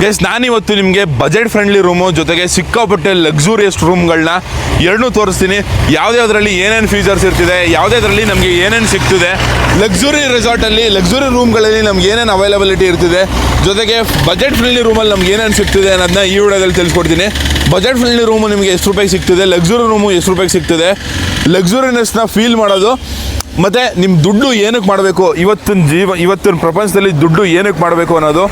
Guys ನಾನಿವತ್ತು ನಿಮಗೆ budget friendly room ಜೊತೆಗೆ ಸಿಕ್ಕಾಪಟ್ಟೆ ಲಕ್ಸುರಿಯಸ್ ರೂಮ್ಗಳನ್ನ ಎರಡನ್ನೂ ತೋರಿಸ್ತೀನಿ. ಯಾವುದ್ಯಾವುದರಲ್ಲಿ ಏನೇನು ಫೀಚರ್ಸ್ ಇರ್ತಿದೆ, ಯಾವುದ್ಯಾವುದರಲ್ಲಿ ನಮಗೆ ಏನೇನು ಸಿಗ್ತಿದೆ, ಲಕ್ಸುರಿ ರೆಸಾರ್ಟಲ್ಲಿ ಲಕ್ಸುರಿ ರೂಮ್ಗಳಲ್ಲಿ ನಮ್ಗೆ ಏನೇನು ಅವೈಲಬಿಲಿಟಿ ಇರ್ತಿದೆ, ಜೊತೆಗೆ ಬಜೆಟ್ ಫ್ರೆಂಡ್ಲಿ ರೂಮಲ್ಲಿ ನಮ್ಗೆ ಏನೇನು ಸಿಗ್ತಿದೆ ಅನ್ನೋದನ್ನ ಈ ವಿಡಿಯೋದಲ್ಲಿ ತಿಳಿಸ್ಕೊಡ್ತೀನಿ. ಬಜೆಟ್ ಫ್ರೆಂಡ್ಲಿ ರೂಮು ನಿಮಗೆ ಎಷ್ಟು ರೂಪಾಯಿಗೆ ಸಿಗ್ತಿದೆ, ಲಕ್ಸುರಿ ರೂಮು ಎಷ್ಟು ರೂಪಾಯಿಗೆ ಸಿಗ್ತಿದೆ, ಲಕ್ಸುರಿನೆಸ್ನ ಫೀಲ್ ಮಾಡೋದು, ಮತ್ತು ನಿಮ್ಮ ದುಡ್ಡು ಏನಕ್ಕೆ ಮಾಡಬೇಕು, ಇವತ್ತಿನ ಪ್ರಪಂಚದಲ್ಲಿ ದುಡ್ಡು ಏನಕ್ಕೆ ಮಾಡಬೇಕು ಅನ್ನೋದು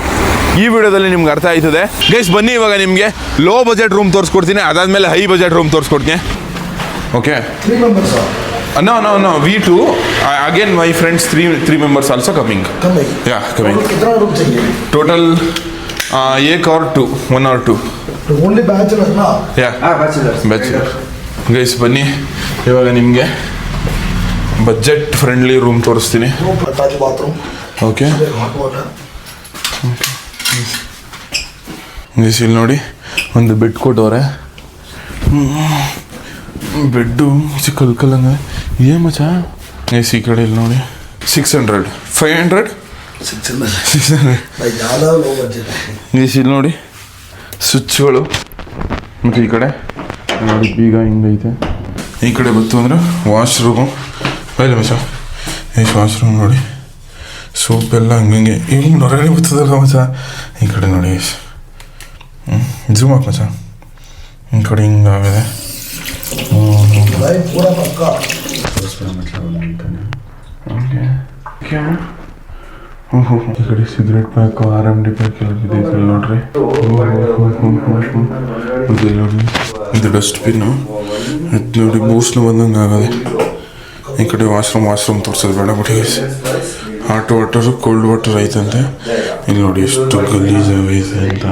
ಈ ವಿಡಿಯೋದಲ್ಲಿ ನಿಮ್ಗೆ ಅರ್ಥ ಆಯ್ತದೆ. ಗೈಸ್ ಬನ್ನಿ ಇವಾಗ ನಿಮಗೆ ಲೋ ಬಜೆಟ್ ರೂಮ್ ತೋರಿಸ್ಕೊಡ್ತೀನಿ, ಅದಾದಮೇಲೆ ಹೈ ಬಜೆಟ್ ರೂಮ್ ತೋರಿಸ್ಕೊಡ್ತೀನಿ. Okay, no, we2 again my friends three members also coming. Yeah, coming. कितना रूम चाहिए? Total एक और two, one or two. Only bachelor ना? Yeah. Bachelor. ಗೈಸ್ ಬನ್ನಿ ಇವಾಗ ನಿಮಗೆ ಬಜೆಟ್ ಫ್ರೆಂಡ್ಲಿ ರೂಮ್ ತೋರಿಸ್ತೀನಿ. Attach bathroom. Okay hot water. Guys ಇಲ್ಲಿ ನೋಡಿ ಒಂದು ಬೆಡ್ ಕೊಟ್ಟವ್ರೆ. ಬೆಡ್ಡು ಕಲ್ಕಲ್ಲಂಗೆ ಏನು ಮಚ್ಚ. ಗೈಸ್ ಈ ಕಡೆ ಇಲ್ಲಿ ನೋಡಿ 600 500 600 ज़्यादा लो बजट. ಗೈಸ್ ಇಲ್ಲಿ ನೋಡಿ ಸ್ವಿಚ್ಗಳು, ಮತ್ತು ಈ ಕಡೆ ನೋಡಿ ಬೀಗ ಹಿಂಗೈತೆ. ಈ ಕಡೆ ಬಂತು ಅಂದರೆ ವಾಶ್ರೂಮು ಬೈಲ ಮಚ್ಚ. ಎಷ್ಟು ವಾಶ್ರೂಮ್ ನೋಡಿ, ಸೋಪ್ ಎಲ್ಲ ಹಂಗಂಗೆ ಇವಾಗ ಹೊರಗಡೆ ಬರ್ತದಲ್ಲ ಮಚ್ಚ. ಈ ಕಡೆ ನೋಡಿ ಝೂಮ್ ಹಾಕಿ ಮಚ್ಚ, ಈ ಕಡೆ ಹಿಂಗಾಗಿದೆ. भाई पूरा पक्का. ಈ ಕಡೆ ಸಿಗರೇಟ್ ಪ್ಯಾಕು RMD ಪ್ಯಾಕ್ ಎಲ್ಲ ಬಿದ್ದೈತೆ ನೋಡ್ರಿ. ನೋಡಿ ಇದು ಡಸ್ಟ್ಬಿನ್ನು, ಇದು ನೋಡಿ ಬೂಸ್ಲು ಬಂದಂಗೆ ಆಗದೆ. ಈ ಕಡೆ ವಾಶ್ರೂಮ್ ತೋರಿಸೋದು ಬೇಡ ಬಿಡಿ. ಹಾಟ್ ವಾಟರು ಕೋಲ್ಡ್ ವಾಟರ್ ಐತಂತೆ. ಇಲ್ಲಿ ನೋಡಿ ಎಷ್ಟು ಗಲೀಜಾಗೈತೆ ಅಂತ.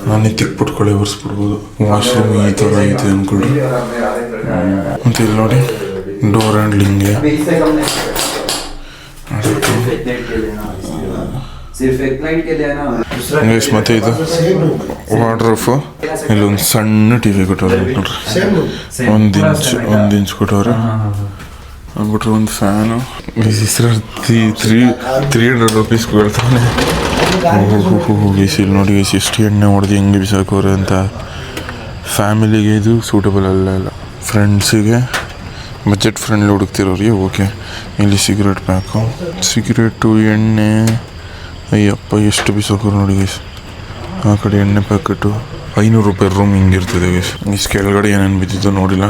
ನಾನೇ ತಿಕ್ಬಿಟ್ಕೊಳ್ಳೆ ಒರೆಸ್ಬಿಡ್ಬೋದು. ವಾಶ್ರೂಮ್ ಈ ಥರ ಐತೆ ಅಂದ್ಕೊಳ್ರಿ. ಮತ್ತು ಇಲ್ಲಿ ನೋಡಿ ಡೋರ್ ಹ್ಯಾಂಡ್ಲಿಂಗ್ಗೆ ಮತ್ತೆ ಇದು ವಾರ್ಡ್ರೋಫು. ಇಲ್ಲೊಂದು ಸಣ್ಣ TV ಕೊಟ್ಟವ್ರೆ ನೋಡ್ರಿ, ಒಂದು ಇಂಚ್ ಕೊಟ್ಟವ್ರೆ. ಅಂದ್ಬಿಟ್ರೆ ಒಂದು ಫ್ಯಾನು. $300 ಕೊಡ್ತಾನೆ. ಇಲ್ಲಿ ನೋಡಿ ಎಷ್ಟು ಎಣ್ಣೆ ಹೊಡೆದು ಹೆಂಗೆ ಬಿಸಾಕೋರೆ ಅಂತ. ಫ್ಯಾಮಿಲಿಗೆ ಇದು ಸೂಟಬಲ್ ಅಲ್ಲ, ಫ್ರೆಂಡ್ಸಿಗೆ ಬಜೆಟ್ ಫ್ರೆಂಡ್ಲಿ ಹುಡುಕ್ತಿರೋರಿಗೆ ಓಕೆ. ಇಲ್ಲಿ ಸಿಗರೇಟ್ ಪ್ಯಾಕು, ಸಿಗರೇಟು, ಎಣ್ಣೆ, ಅಯ್ಯಪ್ಪ ಎಷ್ಟು ಬಿಸಾಕೋರು ನೋಡಿ ಗೈಸ್. ಆ ಕಡೆ ಎಣ್ಣೆ ಪ್ಯಾಕೆಟು $500 ರೂಮ್ ಹಿಂಗಿರ್ತದೆ ಗೈಸ್. ಇಷ್ಟು ಕೆಳಗಡೆ ಏನೇನು ಬಿದ್ದಿದ್ದು ನೋಡಿಲ್ಲ.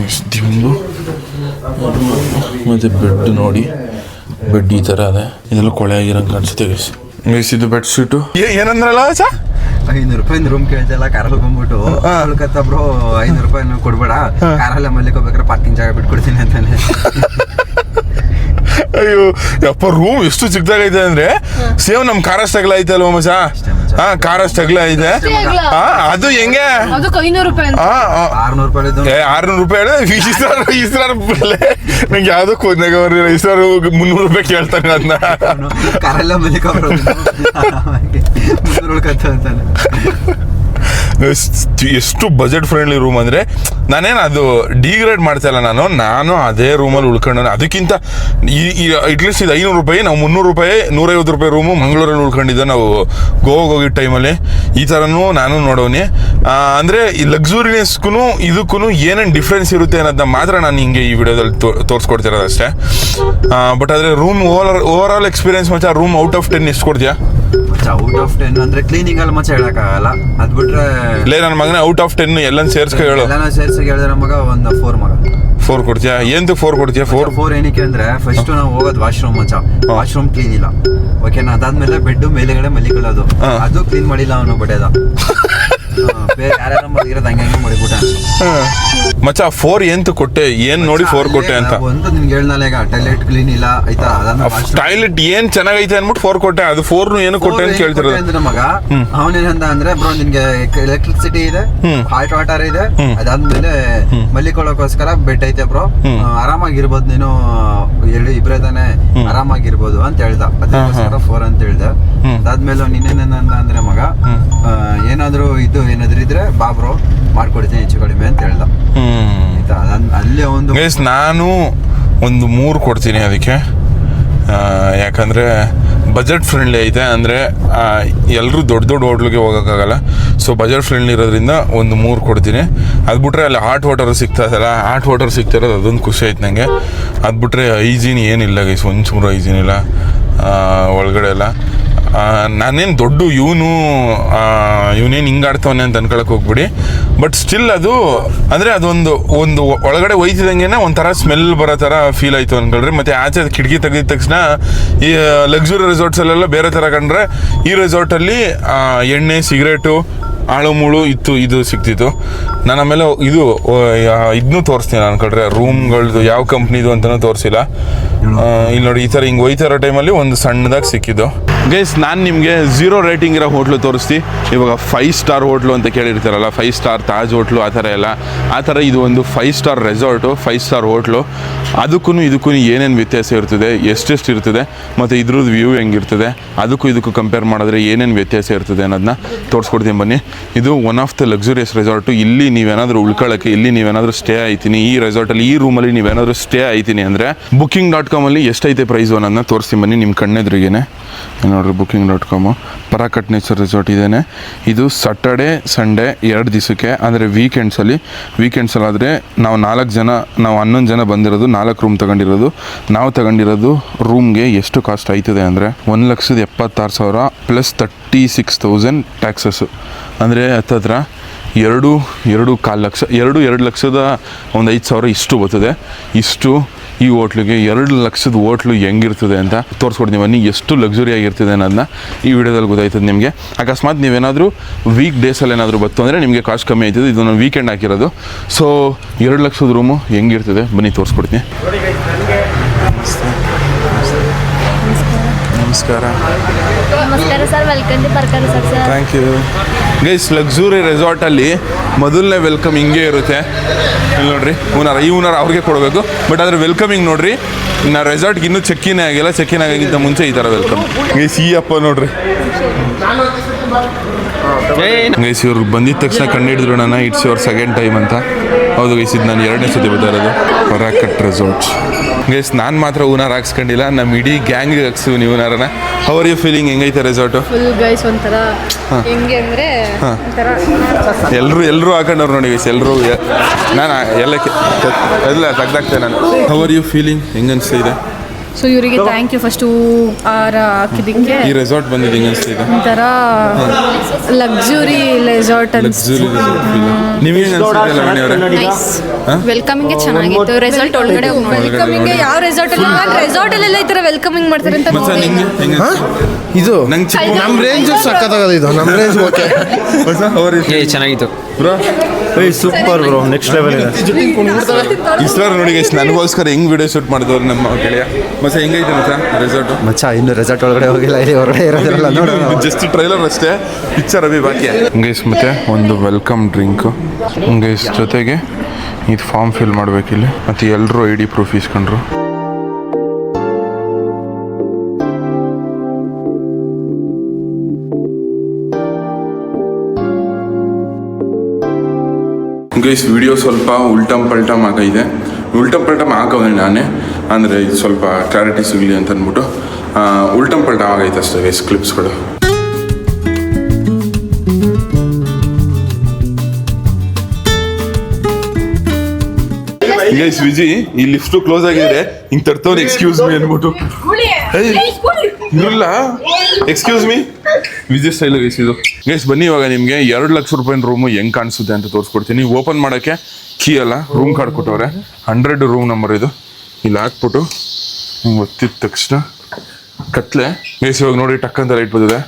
ಇಷ್ಟು ದಿಂಬು ಮತ್ತು ಬೆಡ್ ನೋಡಿ, ಬೆಡ್ ಈ ಥರ ಅದೇ. ಇದೆಲ್ಲ ಕೊಳೆ ಆಗಿರಂಗೆ ಕಾಣಿಸುತ್ತೆ ಗೈಸ್. ಗೈಸ್ ಇದು ಬೆಡ್ಶೀಟು ಏನಂದ್ರಲ್ಲ ಸಾ $500 ರೂಮ್ ಕೇಳ್ತಲ್ಲ. ಕಾರಲ್ಲಿ ಬಂದ್ಬಿಟ್ಟು ಬ್ರೋ $500 ಕೊಡ್ಬೇಡ, ಕಾರಲ್ಲೇ ಮಲ್ಲಿಕೋಬೇಕಾದ್ರೆ ಪಾರ್ಕಿಂಗ್ ಜಾಗ ಬಿಟ್ಕೊಡ್ತೀನಿ ಅಂತಾನೆ. ಅಯ್ಯೋ ಯಪ್ಪ, ರೂಮ್ ಎಷ್ಟು ಚಿಕ್ಕದಾಗೈತೆ ಅಂದ್ರೆ ಸೇಮ್ ನಮ್ ಕಾರಷ್ಟಗಲ ಐತಲ್ವ ಮಚ್ಚ. ಕಾರಷ್ಟಗಲ ಐತೆ. ಅದು ಹೆಂಗೆ $600 ನಂಗೆ ಯಾವ್ದೋ $300 ಕೇಳ್ತಾನೆ. ಅದನ್ನ ಕಾರಲ್ಲ ಮಲ್ಲಿಕೋತಾನೆ. ಎಷ್ಟು ಬಜೆಟ್ ಫ್ರೆಂಡ್ಲಿ ರೂಮ್ ಅಂದರೆ ನಾನೇನು ಅದು ಡಿಗ್ರೇಡ್ ಮಾಡ್ತಾ ಇಲ್ಲ. ನಾನು ಅದೇ ರೂಮಲ್ಲಿ ಉಳ್ಕೊಂಡು, ಅದಕ್ಕಿಂತ ಅಟ್ಲೀಸ್ಟ್ ಇದು $500, ನಾವು $300 $150 ರೂಮು ಮಂಗಳೂರಲ್ಲಿ ಉಳ್ಕೊಂಡಿದ್ದೆ ನಾವು ಗೋವಾಗೆ ಹೋಗಿದ್ದ ಟೈಮಲ್ಲಿ. ಈ ಥರನೂ ನಾನು ನೋಡೋನಿ. ಅಂದರೆ ಈ ಲಕ್ಸುರಿನೆಸ್ಗೂ ಇದಕ್ಕೂ ಏನೇನು ಡಿಫ್ರೆನ್ಸ್ ಇರುತ್ತೆ ಅನ್ನೋದನ್ನ ಮಾತ್ರ ನಾನು ಹಿಂಗೆ ಈ ವಿಡಿಯೋದಲ್ಲಿ ತೋರಿಸ್ಕೊಡ್ತಿರೋದು ಅಷ್ಟೇ. ಬಟ್ ಆದರೆ ರೂಮ್ ಓವರ್ ಆಲ್ ಎಕ್ಸ್ಪೀರಿಯನ್ಸ್ ಮಚ್ಚ, ರೂಮ್ ಔಟ್ ಆಫ್ 10 ಎಷ್ಟು ಕೊಡ್ತೀಯಾ? ಔಟ್ ಆಫ್ 10 ಅಂದ್ರೆ ಕ್ಲೀನಿಂಗ್ ಅಲ್ಲಿ ಮಚ್ಚ ಹೇಳಕ್ಕಾಗಲ್ಲ. ಅದ್ ಬಿಟ್ರೆ ಲೇ ನನ್ನ ಮಗನ ಔಟ್ ಆಫ್ 10 ಎಲ್ಲ ಸೇರ್ಸ್ಕೊ ಹೇಳು. ಸೇರ್ಸಿ ಹೇಳಿದ್ರೆ ಮಗ ಒಂದು 4 ಕೊಡ್ತೀಯಾ? ಏನು 4 ಕೊಡ್ತೀಯಾ? 4 ಏನಕ್ಕೆ ಅಂದ್ರೆ ಫಸ್ಟ್ ನಾವು ಹೋಗೋದು ವಾಶ್ರೂಮ್ ಮಚ್ಚ. ವಾಶ್ರೂಮ್ ಕ್ಲೀನ್ ಇಲ್ಲ, ಓಕೆನಾ? ಅದಾದ್ಮೇಲೆ ಬೆಡ್ ಮೇಲೆಗಡೆ ಮಲ್ಲಿಕೊಳ್ಳೋದು, ಅದು ಕ್ಲೀನ್ ಮಾಡಿಲ್ಲ ಅವನು ಬಡ್ಯದ. ಬೇರೆ ಯಾರ್ಯಾರು ಮಾಡಿರೋದು ಹಂಗೆ ಮಾಡಿಬಿಟ್ಟ ಮಚ್ಚ. 4 ಎಂತ ಕೊಟ್ಟೆ, ಏನ್ ನೋಡಿ 4 ಕೊಟ್ಟೆ ಅಂತ? ಒಂದು ನಿನ್ಗೆ ಹೇಳ್ನಲ್ಲ, ಈಗ ಟಾಯ್ಲೆಟ್ ಕ್ಲೀನ್ ಇಲ್ಲ ಆಯ್ತಾ, ಟಾಯ್ಲೆಟ್ ಏನ್ ಚೆನ್ನಾಗೈತೆ ಅನ್ಬಿಟ್ಟು 4 ಕೊಟ್ಟೆ. ಅದು 4 ಏನು ಕೊಟ್ಟೆ ಅಂತ ಕೇಳ್ತಿರೋದು ಅಂದ್ರೆ ಮಗ. ಅವನೇನಂದ ಅಂದ್ರೆ ಬ್ರೋ ನಿನ್ಗೆ ಎಲೆಕ್ಟ್ರಿಸಿಟಿ ಇದೆ, ಹಾಟ್ ವಾಟರ್ ಇದೆ, ಅದಾದ್ಮೇಲೆ ಮಲ್ಲಿಕೊಳ್ಳೋಕೋಸ್ಕರ ಬೆಡ್ ಐತೆ ಬ್ರೋ, ಆರಾಮಾಗಿರ್ಬೋದು ನೀನು, ಇಬ್ರೇ ತಾನೆ ಆರಾಮಾಗಿರ್ಬೋದು ಅಂತ ಹೇಳ್ದ. ಅದಕ್ಕೋಸ್ಕರ 4 ಅಂತ ಹೇಳ್ದೆ. ಅದಾದ್ಮೇಲೆ ನೀನೇನಂದ ಅಂದ್ರೆ ಮಗ, ಏನಾದ್ರು ಇದ್ರೆ ಬಾ ಬ್ರೋ ಮಾಡ್ಕೊಡ್ತೀನಿ ಹೆಚ್ಚು ಕಡಿಮೆ ಅಂತ ಹೇಳ್ದ. ಅಲ್ಲೇ ಒಂದು ನಾನು ಒಂದು 3 ಕೊಡ್ತೀನಿ ಅದಕ್ಕೆ. ಯಾಕಂದರೆ ಬಜೆಟ್ ಫ್ರೆಂಡ್ಲಿ ಐತೆ. ಅಂದರೆ ಎಲ್ಲರೂ ದೊಡ್ಡ ದೊಡ್ಡ ಹೋಟ್ಲಿಗೆ ಹೋಗೋಕ್ಕಾಗಲ್ಲ. ಸೊ ಬಜೆಟ್ ಫ್ರೆಂಡ್ಲಿ ಇರೋದ್ರಿಂದ ಒಂದು 3 ಕೊಡ್ತೀನಿ. ಅದು ಬಿಟ್ರೆ ಅಲ್ಲಿ ಹಾಟ್ ವಾಟರ್ ಸಿಗ್ತಾಯಿಲ್ಲ, ಹಾಟ್ ವಾಟರ್ ಸಿಗ್ತಿರೋದು ಅದೊಂದು ಖುಷಿ ಆಯ್ತು ನನಗೆ. ಅದು ಬಿಟ್ರೆ ಹೈಜೀನ್ ಏನಿಲ್ಲ ಗೈಸ್, ಒಂಚೂರು ಹೈಜೀನ್ ಇಲ್ಲ ಒಳಗಡೆ ಎಲ್ಲ. ನಾನೇನು ದೊಡ್ಡ ಇವನೇನು ಹಿಂಗೆ ಆಡ್ತವನೆ ಅಂತ ಅನ್ಕೊಳಕ್ಕೆ ಹೋಗ್ಬಿಡಿ. ಬಟ್ ಸ್ಟಿಲ್ ಅದು ಅಂದರೆ ಅದೊಂದು ಒಳಗಡೆ ಒಯ್ತಿದಂಗೆ ಒಂಥರ ಸ್ಮೆಲ್ ಬರೋ ಥರ ಫೀಲ್ ಆಯಿತು ಅನ್ಕೊಳ್ರಿ. ಮತ್ತು ಆಚೆ ಕಿಟಕಿ ತೆಗೆದ ತಕ್ಷಣ ಈ ಲಕ್ಸುರಿ ರೆಸಾರ್ಟ್ಸಲ್ಲೆಲ್ಲ ಬೇರೆ ಥರ ಕಂಡ್ರೆ ಈ ರೆಸಾರ್ಟಲ್ಲಿ ಎಣ್ಣೆ, ಸಿಗರೇಟು, ಆಳು ಮೂಳು ಇದು ಸಿಗ್ತಿತ್ತು. ನಾನು ಆಮೇಲೆ ಇದನ್ನೂ ತೋರಿಸ್ತೀನಿ ಅನ್ಕೊಳ್ರಿ, ರೂಮ್ಗಳದ್ದು ಯಾವ ಕಂಪ್ನಿದು ಅಂತಲೂ ತೋರಿಸಿಲ್ಲ. ಇಲ್ಲಿ ನೋಡಿ, ಈ ಥರ ಹಿಂಗೆ ಒಯ್ತಾರೋ ಟೈಮಲ್ಲಿ ಒಂದು ಸಣ್ಣದಾಗಿ ಸಿಕ್ಕಿದ್ದು. ಗೈಸ್, ನಾನು ನಿಮಗೆ 0 ರೇಟಿಂಗ್ ಇರೋ ಹೋಟ್ಲು ತೋರಿಸ್ತಿ. ಇವಾಗ 5 ಸ್ಟಾರ್ ಹೋಟ್ಲು ಅಂತ ಕೇಳಿರ್ತಾರಲ್ಲ, 5 ಸ್ಟಾರ್ ತಾಜ್ ಹೋಟ್ಲು ಆ ಥರ ಎಲ್ಲ, ಆ ಥರ ಇದು ಒಂದು 5 ಸ್ಟಾರ್ ರೆಸಾರ್ಟು, 5 ಸ್ಟಾರ್ ಹೋಟ್ಲು. ಅದಕ್ಕೂ ಇದಕ್ಕೂ ಏನೇನು ವ್ಯತ್ಯಾಸ ಇರ್ತದೆ, ಎಷ್ಟೆಷ್ಟು ಇರ್ತದೆ, ಮತ್ತು ಇದ್ರದ್ದು ವ್ಯೂ ಹೆಂಗಿರ್ತದೆ, ಇದಕ್ಕೂ ಕಂಪೇರ್ ಮಾಡಿದ್ರೆ ಏನೇನು ವ್ಯತ್ಯಾಸ ಇರ್ತದೆ ಅನ್ನೋದನ್ನ ತೋರಿಸ್ಕೊಡ್ತೀನಿ ಬನ್ನಿ. ಇದು one of the luxurious resort. ಇಲ್ಲಿ ನೀವೇನಾದರೂ ಉಳ್ಕೊಳ್ಳೋಕ್ಕೆ, ಇಲ್ಲಿ ನೀವೇನಾದರೂ ಸ್ಟೇ ಆಯ್ತೀನಿ, ಈ ರೆಸಾರ್ಟಲ್ಲಿ ಈ ರೂಮಲ್ಲಿ ನೀವೇನಾದರೂ ಸ್ಟೇ ಆಯ್ತೀನಿ ಅಂದರೆ Booking.com ಎಷ್ಟೈತೆ ಪ್ರೈಸು ಅನ್ನೋದನ್ನ ತೋರಿಸ್ತೀನಿ ಬನ್ನಿ ನಿಮ್ಮ ಕಣ್ಣೆದ್ರಿಗೇನೆ. ನೋಡಿರಿ, Booking.com ಪರಾಕಟ್ ನೇಚರ್ ರೆಸಾರ್ಟ್ ಇದೇನೆ. ಇದು ಸ್ಯಾಟರ್ಡೆ ಸಂಡೇ 2 ದಿವಸಕ್ಕೆ, ಅಂದರೆ ವೀಕೆಂಡ್ಸಲ್ಲಾದರೆ ನಾವು 4 ಜನ, ನಾವು 11 ಜನ ಬಂದಿರೋದು, 4 ರೂಮ್ ತಗೊಂಡಿರೋದು. ನಾವು ತಗೊಂಡಿರೋದು ರೂಮ್ಗೆ ಎಷ್ಟು ಕಾಸ್ಟ್ ಆಯ್ತದೆ ಅಂದರೆ 1,76,000 ಪ್ಲಸ್ 36,000 ಟ್ಯಾಕ್ಸಸ್ಸು. ಅಂದರೆ ಹತ್ತತ್ರ 2.25 ಲಕ್ಷ, 2 ಲಕ್ಷದ ಒಂದು 5,000 ಇಷ್ಟು ಬರ್ತದೆ. ಇಷ್ಟು ಈ ಹೋಟ್ಲಿಗೆ 2 ಲಕ್ಷದ ಹೋಟ್ಲು ಹೆಂಗಿರ್ತದೆ ಅಂತ ತೋರಿಸ್ಕೊಡ್ತೀವಿ ಬನ್ನಿ. ಎಷ್ಟು ಲಕ್ಸುರಿ ಆಗಿರ್ತದೆ ಅನ್ನೋದನ್ನ ಈ ವಿಡಿಯೋದಲ್ಲಿ ಗೊತ್ತಾಯ್ತದೆ ನಿಮಗೆ. ಅಕಸ್ಮಾತ್ ನೀವೇನಾದರೂ ವೀಕ್ ಡೇಸಲ್ಲಿ ಏನಾದರೂ ಬತ್ತು ಅಂದರೆ ನಿಮಗೆ ಕಾಸ್ಟ್ ಕಮ್ಮಿ ಆಯ್ತದೆ. ಇದು ನಾನು ವೀಕೆಂಡ್ ಹಾಕಿರೋದು. ಸೊ 2 ಲಕ್ಷದ ರೂಮು ಹೆಂಗಿರ್ತದೆ ಬನ್ನಿ ತೋರಿಸ್ಕೊಡ್ತೀನಿ. ನಮಸ್ಕಾರ ಸರ್, ವೆಲ್ಕಮ್ ಟು ಬರ್ಕರ್ sir. Thank you guys. Luxury ರೆಸಾರ್ಟಲ್ಲಿ ಮೊದಲನೇ ವೆಲ್ಕಮ್ ಹಿಂಗೆ ಇರುತ್ತೆ. ಇಲ್ಲಿ ನೋಡ್ರಿ, ಓನರ್ ಅವ್ರಿಗೆ ಕೊಡಬೇಕು. ಬಟ್ ಆದರೆ ವೆಲ್ಕಮಿಂಗ್ ನೋಡ್ರಿ, ಇನ್ನು ರೆಸಾರ್ಟ್ಗೆ ಇನ್ನೂ ಚೆಕ್ಕಿನೇ ಆಗಿಲ್ಲ. ಚೆಕ್ಕಿನ್ ಆಗೋಕ್ಕಿಂತ ಮುಂಚೆ ಈ ಥರ ವೆಲ್ಕಮ್. ಗೈಸ್, ಈ ಅಪ್ಪ ನೋಡ್ರಿ ಗೈಸ್, ಇವ್ರು ಬಂದಿದ ತಕ್ಷಣ ಕಂಡುಹಿಡಿದ್ರು ನನ್ನ, ಇಟ್ಸ್ ಯುವರ್ ಸೆಕೆಂಡ್ ಟೈಮ್ ಅಂತ. ಹೌದು ಗೈಸ್, ಇದು ನಾನು 2ನೇ ಸತಿ ಬರ್ತಾ ಇರೋದು ಪರಾಕಟ್ ರೆಸಾರ್ಟ್. ಗೈಸ್, ನಾನು ಮಾತ್ರ ಓನರ್ ಹಾಕ್ಸ್ಕೊಂಡಿಲ್ಲ, ನಮ್ಮ ಇಡೀ ಗ್ಯಾಂಗ್ ಹಾಕ್ಸಿವಿ ನೀವು ಓನರನ್ನ. How are you feeling? ಹೆಂಗೈತೆ ರೆಸಾರ್ಟು? ಫುಲ್ ಗೈಸ್ ಒಂಥರ ಹೆಂಗೆ ಅಂದರೆ ಎಲ್ಲರೂ ಹಾಕೊಂಡವ್ರು ನೋಡಿ ಗೈಸ್. ಎಲ್ಲರೂ ನಾನು ಎಲ್ಲ ತೆಗ್ದಾಕ್ತೆ ನಾನು. How are you feeling? ಹೆಂಗೆ ಅನಿಸ್ತಿದೆ? ಸೊ ಇವರಿಗೆ ಥ್ಯಾಂಕ್ ಯು ಫಸ್ಟು ಹಾಕಿದ್ದಕ್ಕೆ. ಈ ರೆಸಾರ್ಟ್ ಬಂದಿದ್ದು ಹೆಂಗೆ ಅನಿಸ್ತಿದೆ? ಒಂಥರ ಲಕ್ಸುರಿ ರೆಸಾರ್ಟ್ ಲಕ್ಸುರಿ ರೆಸಾರ್ಟ್ ನಿಮಗೆ ವೆಲ್ಕಮಿಂಗ್ ಚೆನ್ನಾಗಿತ್ತು. ರೆಸಾರ್ಟ್ ಒಳಗಡೆ ವೆಲ್ಕಮಿಂಗ್ ಯಾವ ರೆಸಾರ್ಟಲ್ಲೆಲ್ಲ ಈ ಥರ ವೆಲ್ಕಮಿಂಗ್ ಮಾಡ್ತಾರೆ ಅಂತ ಇದು ನಮ್ಮ ರೇಂಜ್ ಸಕ್ಕತ್ತಾಗದ. ಇದು ನಮ್ಮ ರೇಂಜ್ ಓಕೆ, ಚೆನ್ನಾಗಿತ್ತು bro. Super bro, next level ಇದೆ. ಇಸ್ಲಾರ ನೋಡಿ ಗೈಸ್, ನನಗೋಸ್ಕರ ಹೆಂಗ್ ವಿಡಿಯೋ ಶೂಟ್ ಮಾಡಿದವ್ರು ನಮ್ಮ ಗೆಳೆಯ. ಮತ್ತೆ ಹೆಂಗೈತೆ ರೆಸಾರ್ಟು? ಮಚ್ಚ ಇನ್ನು ರೆಸಾರ್ಟ್ ಒಳಗಡೆ ಹೋಗಿಲ್ಲ, ಇಲ್ಲಿ ಹೊರಗಡೆ ಇರೋದಿಲ್ಲ ನೋಡಿ. ಜಸ್ಟ್ ಟ್ರೈಲರ್ ಅಷ್ಟೇ, ಪಿಕ್ಚರ್ ಅಭಿ ಬಾಕಿ ಗೈಸ್. ಮತ್ತೆ ಒಂದು ವೆಲ್ಕಮ್ ಡ್ರಿಂಕು ಗೈಸ್, ಜೊತೆಗೆ ಇದು ಫಾರ್ಮ್ ಫಿಲ್ ಮಾಡ್ಬೇಕಿಲ್ಲಿ. ಮತ್ತು ಎಲ್ಲರೂ ID ಪ್ರೂಫ್ ಇಸ್ಕೊಂಡ್ರು. ಗೈಸ್, ವಿಡಿಯೋ ಸ್ವಲ್ಪ ಉಲ್ಟಮ್ ಪಲ್ಟಮ್ ಆಗೈತೆ. ಉಲ್ಟಮ್ ಪಲ್ಟಮ್ ಹಾಕೋದೆ ನಾನೇ, ಅಂದರೆ ಇದು ಸ್ವಲ್ಪ ಕ್ಲಾರಿಟಿ ಸಿಗಲಿ ಅಂತ ಅಂದ್ಬಿಟ್ಟು ಉಲ್ಟಮ್ ಪಲ್ಟಮ್ ಆಗೈತೆ ಅಷ್ಟೇ ಗೈಸ್ ಕ್ಲಿಪ್ಸ್ಗಳು. ಗೈಸ್, ವಿಜಿ ಈ ಲಿಫ್ಟು ಕ್ಲೋಸ್ ಆಗಿದ್ರೆ ಹಿಂಗೆ ತರ್ತವ್ರು ಎಕ್ಸ್ಕ್ಯೂಸ್ ಮೀ ಅಂದ್ಬಿಟ್ಟು. ಇರಲ್ಲ, excuse me. Vijay style guys ಇದು. ಗೈಸ್ ಬನ್ನಿ, ಇವಾಗ ನಿಮಗೆ 2 ಲಕ್ಷ ರೂಪಾಯಿ ರೂಮು ಹೆಂಗೆ ಕಾಣಿಸುತ್ತೆ ಅಂತ ತೋರಿಸ್ಕೊಡ್ತೀನಿ. ಓಪನ್ ಮಾಡೋಕ್ಕೆ ಕೀ ಅಲ್ಲ, ರೂಮ್ ಕಾರ್ಡ್ ಕೊಟ್ಟವ್ರೆ. 100 ರೂಮ್ ನಂಬರ್ ಇದು. ಇಲ್ಲಿ ಹಾಕ್ಬಿಟ್ಟು ಹಿಂಗೆ ಒತ್ತಿದ ತಕ್ಷಣ ಕತ್ಲೆ. ಗೈಸ್ ಇವಾಗ ನೋಡಿ, ಟಕ್ ಅಂತ ಲೈಟ್ ಬಂದಿದೆ.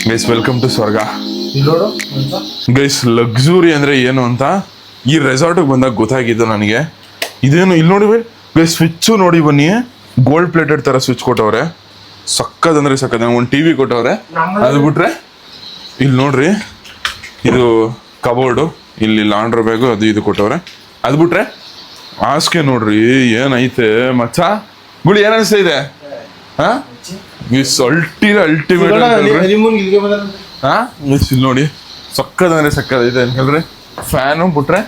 ಗೈಸ್, ವೆಲ್ಕಮ್ ಟು ಸ್ವರ್ಗ. ಗೈಸ್, ಲಕ್ಸುರಿ ಅಂದರೆ ಏನು ಅಂತ ಈ ರೆಸಾರ್ಟಿಗೆ ಬಂದಾಗ ಗೊತ್ತಾಗಿದ್ದು ನನಗೆ. ಇದೇನು ಇಲ್ಲಿ ನೋಡಿ ಗೈಸ್, ಸ್ವಿಚ್ಚು ನೋಡಿ ಬನ್ನಿ, ಗೋಲ್ಡ್ ಪ್ಲೇಟೆಡ್ ಥರ ಸ್ವಿಚ್ ಕೊಟ್ಟವ್ರೆ. ಸಕ್ಕದಂದ್ರೆ ಸಕ್ಕದ. ಒಂದು TV ಕೊಟ್ಟವ್ರೆ. ಅದು ಬಿಟ್ರೆ ಇಲ್ಲಿ ನೋಡ್ರಿ, ಇದು ಕಬೋರ್ಡು, ಇಲ್ಲಿ ಲಾಂಡ್ರ್ ಬ್ಯಾಗು ಅದು ಇದು ಕೊಟ್ಟವ್ರೆ. ಅದು ಬಿಟ್ರೆ ಹಾಸಿಗೆ ನೋಡ್ರಿ ಏನೈತೆ ಮಚ್ಚ. ಗುಳಿ ಏನು ಅನಿಸ್ತಾ ಇದೆ? ಹಾಂ, ಮಿಸ್ ಅಲ್ಟಿಮೇಟ್ ಹಾಂ ಮಿಸ್. ಇಲ್ಲಿ ನೋಡಿ, ಸಕ್ಕದಂದ್ರೆ ಸಕ್ಕದೈತೆ ಅಂತ ಹೇಳ್ರಿ. ಫ್ಯಾನು ಬಿಟ್ರೆ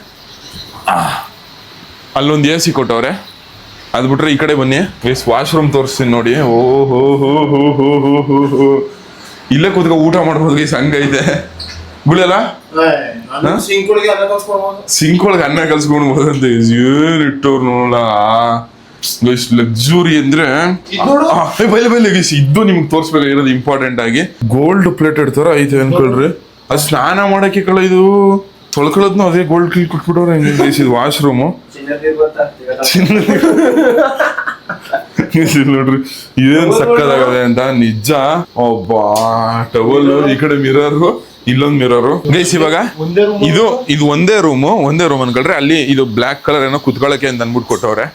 ಅಲ್ಲೊಂದು AC ಕೊಟ್ಟವ್ರೆ. ಅದು ಬಿಟ್ರೆ ಈ ಕಡೆ ಬನ್ನಿ ಗೈಸ್, ವಾಶ್ರೂಮ್ ತೋರಿಸ್ತೀನಿ ನೋಡಿ. ಓ ಹೋ ಹೋ ಹೋ ಹೋ ಹೋ ಹೋ ಹೋ. ಇಲ್ಲೇ ಕೂತ್ಕೊ ಊಟ ಮಾಡ್ಬೋದು ಗೈಸ್, ಹಂಗೈತೆ ಗುಳಿಯಲ್ಲ. ಸಿಂಕ್ ಒಳಗೆ ಅನ್ನ ಕಲ್ಸ್ಕೊಂಡ್ಬೋದು ಅಂತ ಏನ್ ಇಟ್ಟವ್ರು ನೋಡಲ್ಲ ಗೈಸ್. ಲಕ್ಸುರಿ ಅಂದ್ರೆ ಬೈಲೆ ಗೈಸ್, ಇದು ನಿಮ್ಗೆ ತೋರಿಸ್ಬೇಕಾಗಿರೋದು ಇಂಪಾರ್ಟೆಂಟ್ ಆಗಿ. ಗೋಲ್ಡ್ ಪ್ಲೇಟೆಡ್ ತರ ಐತೆ ಅನ್ಕೊಳ್ರಿ. ಅದು ಸ್ನಾನ ಮಾಡಕ್ಕೆ ಕಳ ಇದು ತೊಳ್ಕೊಳ್ಳೋದ್ನು ಅದೇ ಗೋಲ್ಡ್ ಕ್ಲೀನ್ ಕೊಟ್ಬಿಟ್ಟವ್ರೆ ಹೆಂಗೆ ಗೈಸ್. ಇದು ವಾಶ್ರೂಮು ನೋಡ್ರಿ ಏನ್ ಸಕ್ಕದಾಗದೆ ಅಂತ ನಿಜ. ಒಬ್ಬಾ ಟವಲ್, ಈ ಕಡೆ ಮಿರರ್, ಇಲ್ಲೊಂದ್ ಮಿರರ್ ಗೈಸ್. ಇವಾಗ ಇದು ಒಂದೇ ರೂಮ್ ಅನ್ಕೊಳ್ರಿ. ಅಲ್ಲಿ ಇದು ಬ್ಲಾಕ್ ಕಲರ್ ಏನೋ ಕುತ್ಕೊಳ್ಳಕ್ಕೆ ಅಂತ ಅನ್ಬಿಟ್ಟು ಕೊಟ್ಟವ್ರೆ.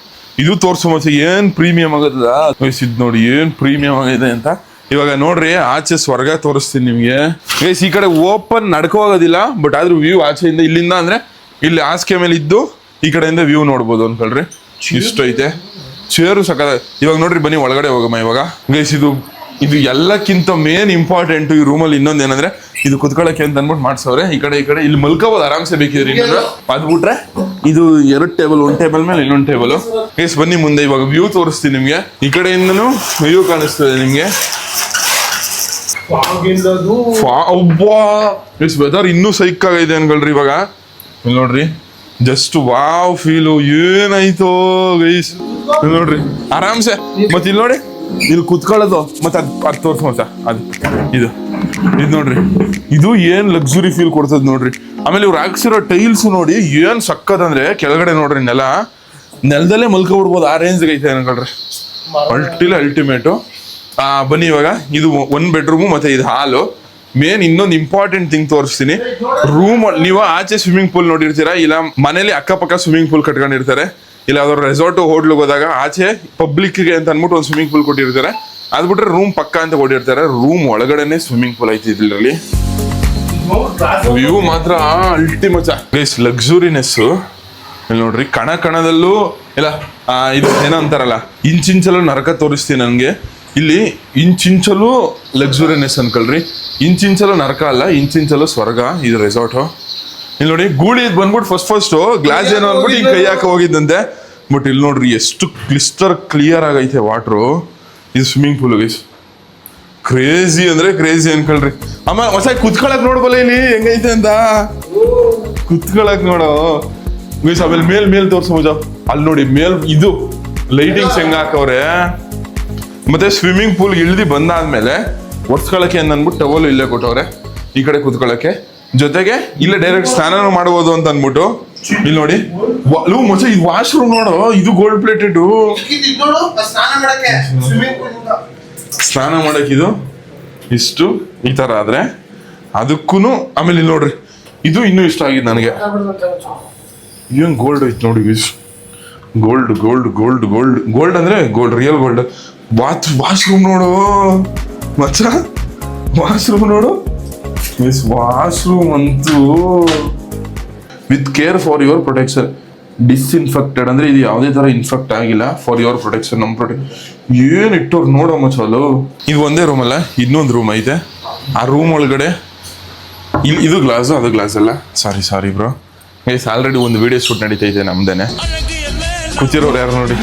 ಇದು ತೋರ್ಸೋ ಮತ್ತೆ ಏನ್ ಪ್ರೀಮಿಯಂ ಆಗದ ಗೈಸ್. ಇದು ನೋಡಿ ಏನ್ ಪ್ರೀಮಿಯಂ ಆಗಿದೆ ಅಂತ. ಇವಾಗ ನೋಡ್ರಿ ಆಚೆ ಸ್ವರ್ಗ ತೋರಿಸ್ತೀನಿ ನಿಮ್ಗೆ ಗೈಸ್. ಈ ಕಡೆ ಓಪನ್ ನಡ್ಕೋಗೋದಿಲ್ಲ, ಬಟ್ ಆದ್ರೂ ವ್ಯೂ ಆಚೆಯಿಂದ ಇಲ್ಲಿಂದ ಅಂದ್ರೆ ಇಲ್ಲಿ ಹಾಸಿಗೆ ಮೇಲೆ ಇದ್ದು ಈ ಕಡೆಯಿಂದ ವ್ಯೂ ನೋಡ್ಬೋದು ಅನ್ಕೊಳ್ರಿ. ಇಷ್ಟ ಐತೆ, ಚೇರು ಸಕಲ. ಇವಾಗ ನೋಡ್ರಿ ಬನ್ನಿ ಒಳಗಡೆ ಹೋಗಮ್ಮ ಇವಾಗ ಗೈಸ್. ಇದು ಎಲ್ಲಕ್ಕಿಂತ ಮೇನ್ ಇಂಪಾರ್ಟೆಂಟ್ ಈ ರೂಮಲ್ಲಿ ಇನ್ನೊಂದ್ ಏನಂದ್ರೆ ಇದು ಕುತ್ಕೊಳ್ಳಕ್ಕೆ ಅಂತ ಅನ್ಬಿಟ್ಟು ಮಾಡ್ಸವ್ರೆ. ಈ ಕಡೆ ಇಲ್ಲಿ ಮಲ್ಕೋಬಹುದು ಆರಾಮ್ಸೆ ಬೇಕಿದ್ರೆ. ಇನ್ನೊಂದು ಅದ್ಬಿಟ್ರೆ ಇದು 2 ಟೇಬಲ್, 1 ಟೇಬಲ್ ಮೇಲೆ ಇನ್ನೊಂದು ಟೇಬಲ್ ಗೈಸ್. ಬನ್ನಿ ಮುಂದೆ ಇವಾಗ ವ್ಯೂ ತೋರಿಸ್ತೀನಿ ನಿಮ್ಗೆ. ಈ ಕಡೆಯಿಂದನೂ ವ್ಯೂ ಕಾಣಿಸ್ತದೆ ನಿಮ್ಗೆ. ವೆದರ್ ಇನ್ನೂ ಸೈಕ್ ಆಗೈತೆ ಅನ್ಕೊಳ್ರಿ ಇವಾಗ. ಇಲ್ಲಿ ನೋಡ್ರಿ ಜಸ್ಟ್ ವಾವ್ ಫೀಲು ಏನಾಯ್ತು ಗೈಸ್. ನೋಡ್ರಿ ಆರಾಮ್ಸೆ. ಮತ್ತೆ ಇಲ್ಲಿ ನೋಡಿ ಇಲ್ಲಿ ಕುತ್ಕೊಳ್ಳೋದು ಮತ್ತೆ ಅದ್ ತೋರ್ಸ ಮತ್ತೆ ಇದು ನೋಡ್ರಿ. ಇದು ಏನ್ ಲಕ್ಸುರಿ ಫೀಲ್ ಕೊಡ್ತದ ನೋಡ್ರಿ. ಆಮೇಲೆ ಇವ್ರು ಹಾಕ್ಸಿರೋ ಟೈಲ್ಸ್ ನೋಡಿ ಏನ್ ಸಕ್ಕದಂದ್ರೆ ಕೆಳಗಡೆ ನೋಡ್ರಿ ನೆಲದಲ್ಲೇ ಮಲ್ಕೊಬಿಡ್ಬೋದು ಆ ರೇಂಜ್ ಐತೆ ಅನ್ಕೊಳ್ರಿ. ಅಲ್ಟಿಮೇಟು. ಬನ್ನಿ ಇವಾಗ ಇದು 1 ಬೆಡ್ರೂಮು ಮತ್ತೆ ಇದು ಹಾಲು. ಮೇನ್ ಇನ್ನೊಂದು ಇಂಪಾರ್ಟೆಂಟ್ ಥಿಂಗ್ ತೋರಿಸ್ತೀನಿ. ರೂಮ್ ನೀವು ಆಚೆ ಸ್ವಿಮ್ಮಿಂಗ್ ಪೂಲ್ ನೋಡಿರ್ತೀರಾ, ಇಲ್ಲ ಮನೇಲಿ ಅಕ್ಕಪಕ್ಕ ಸ್ವಿಮ್ಮಿಂಗ್ ಪೂಲ್ ಕಟ್ಕೊಂಡಿರ್ತಾರೆ, ಇಲ್ಲ ಯಾವ್ದಾದ್ರು ರೆಸಾರ್ಟ್ ಹೋಟ್ಲಿಗೆ ಹೋದಾಗ ಆಚೆ ಪಬ್ಲಿಕ್ಗೆ ಅಂತ ಅನ್ಬಿಟ್ಟು ಒಂದು ಸ್ವಿಮ್ಮಿಂಗ್ ಪೂಲ್ ಕೊಟ್ಟಿರ್ತಾರೆ. ಅದ್ ಬಿಟ್ರೆ ರೂಮ್ ಪಕ್ಕ ಅಂತ ಕೊಟ್ಟಿರ್ತಾರೆ. ರೂಮ್ ಒಳಗಡೆನೆ ಸ್ವಿಮ್ಮಿಂಗ್ ಪೂಲ್ ಐತಿ ಇದರಲ್ಲಿ. ವ್ಯೂ ಮಾತ್ರ ಅಲ್ಟಿಮೇಟ್ ಗೈಸ್. ಲಕ್ಸುರಿನೆಸ್ ಇಲ್ಲಿ ನೋಡ್ರಿ. ಕಣದಲ್ಲೂ ಇಲ್ಲ ಇದು ಏನೋ ಅಂತಾರಲ್ಲ, ಇಂಚಿಂಚಲು ನರಕ ತೋರಿಸ್ತೀನಿ ನನ್ಗೆ. ಇಲ್ಲಿ ಇಂಚಿಂಚಲು ಲಕ್ಸುರಿನೆಸ್ ಅನ್ಕೊಳ್ರಿ. ಇಂಚಿಂಚಲು ನರಕ ಅಲ್ಲ, ಇಂಚಿಂಚಲು ಸ್ವರ್ಗ ಇದು ರೆಸಾರ್ಟ್. ಇಲ್ಲಿ ನೋಡಿ ಗೂಳಿ ಬಂದ್ಬಿಟ್ಟು ಫಸ್ಟ್ ಗ್ಲಾಸ್ ಏನೋ ಅಂದ್ಬಿಟ್ಟು ಈಗ ಕೈ ಹಾಕಿ ಹೋಗಿದ್ದಂತೆ. ಬಟ್ ಇಲ್ಲಿ ನೋಡ್ರಿ ಎಷ್ಟು ಕ್ಲಿಯರ್ ಆಗೈತೆ ವಾಟ್ರು. ಇದು ಸ್ವಿಮ್ಮಿಂಗ್ ಪೂಲ್ ಗೈಸ್. ಕ್ರೇಜಿ ಅಂದ್ರೆ ಕ್ರೇಜಿ ಅನ್ಕೊಳ್ರಿ. ಆಮೇಲೆ ಹೊಸ ಕುತ್ಕೊಳಕ್ ನೋಡ್ಬಲ್ಲ ಇಲ್ಲಿ ಹೆಂಗೈತೆ ಅಂತ. ಕುತ್ಕೊಳಕ್ ನೋಡೋ ಗೈಸ್. ಆಮೇಲೆ ಮೇಲ್ ತೋರ್ಸೋ ಅಲ್ಲಿ ನೋಡಿ ಇದು ಲೈಟಿಂಗ್ಸ್ ಹೆಂಗ ಹಾಕವ್ರೆ. ಮತ್ತೆ ಸ್ವಿಮ್ಮಿಂಗ್ ಪೂಲ್ ಇಳ್ದಿ ಬಂದಾದ್ಮೇಲೆ ಒರ್ಸ್ಕೊಳಕ್ಕೆ ಅಂದ್ಬಿಟ್ಟು ಟವಲ್ ಇಲ್ಲೇ ಕೊಟ್ಟವ್ರೆ ಈ ಕಡೆ ಕುತ್ಕೊಳಕ್ಕೆ. ಜೊತೆಗೆ ಇಲ್ಲೇ ಡೈರೆಕ್ಟ್ ಸ್ನಾನ ಮಾಡ್ಬೋದು ಅಂತ ಅನ್ಬಿಟ್ಟು ಇಲ್ಲಿ ನೋಡಿ. ಇದು ವಾಶ್ರೂಮ್ ನೋಡು, ಇದು ಗೋಲ್ಡ್ ಪ್ಲೇಟೆಡ್. ಸ್ನಾನ ಮಾಡಕ್ ಇದು ಇಷ್ಟು ಈ ತರ ಆದ್ರೆ ಅದಕ್ಕೂ. ಆಮೇಲೆ ಇಲ್ಲಿ ನೋಡ್ರಿ ಇದು ಇನ್ನೂ ಇಷ್ಟ ಆಗಿದ್ದು ನನಗೆ. ಏನ್ ಗೋಲ್ಡ್ ಐತ್ ನೋಡಿ ಗೋಲ್ಡ್ ಅಂದ್ರೆ ರಿಯಲ್ ಗೋಲ್ಡ್. ವಾಶ್ರೂಮ್ ನೋಡು ಮಚ್ಚ, ವಾಶ್ರೂಮ್ ನೋಡು. ವಾಶ್ರೂಮ್ ಅಂತೂ with care for your protection. Disinfected ಅಂದ್ರೆ ಇದು ಯಾವುದೇ ತರ ಇನ್ಫೆಕ್ಟ್ ಆಗಿಲ್ಲ. ಫಾರ್ ಯುವರ್ ಪ್ರೊಟೆಕ್ಷನ್, ನಮ್ಮ ಏನ್ ಇಟ್ಟವ್ರು ನೋಡೋ ಮಚ್ಚಲು. ಇದು ಒಂದೇ ರೂಮ್ ಅಲ್ಲ, ಇನ್ನೊಂದು ರೂಮ್ ಐತೆ. ಆ ರೂಮ್ ಒಳಗಡೆ ಇದು ಗ್ಲಾಸು, ಅದು ಗ್ಲಾಸ್ ಅಲ್ಲ, ಸಾರಿ ಬ್ರೋ ಗೈಸ್. ಆಲ್ರೆಡಿ ಒಂದು ವಿಡಿಯೋ ಶೂಟ್ ನಡೀತೈತೆ ನಮ್ದೇನೆ. ಕೂತಿರೋರು ಯಾರು ನೋಡಿ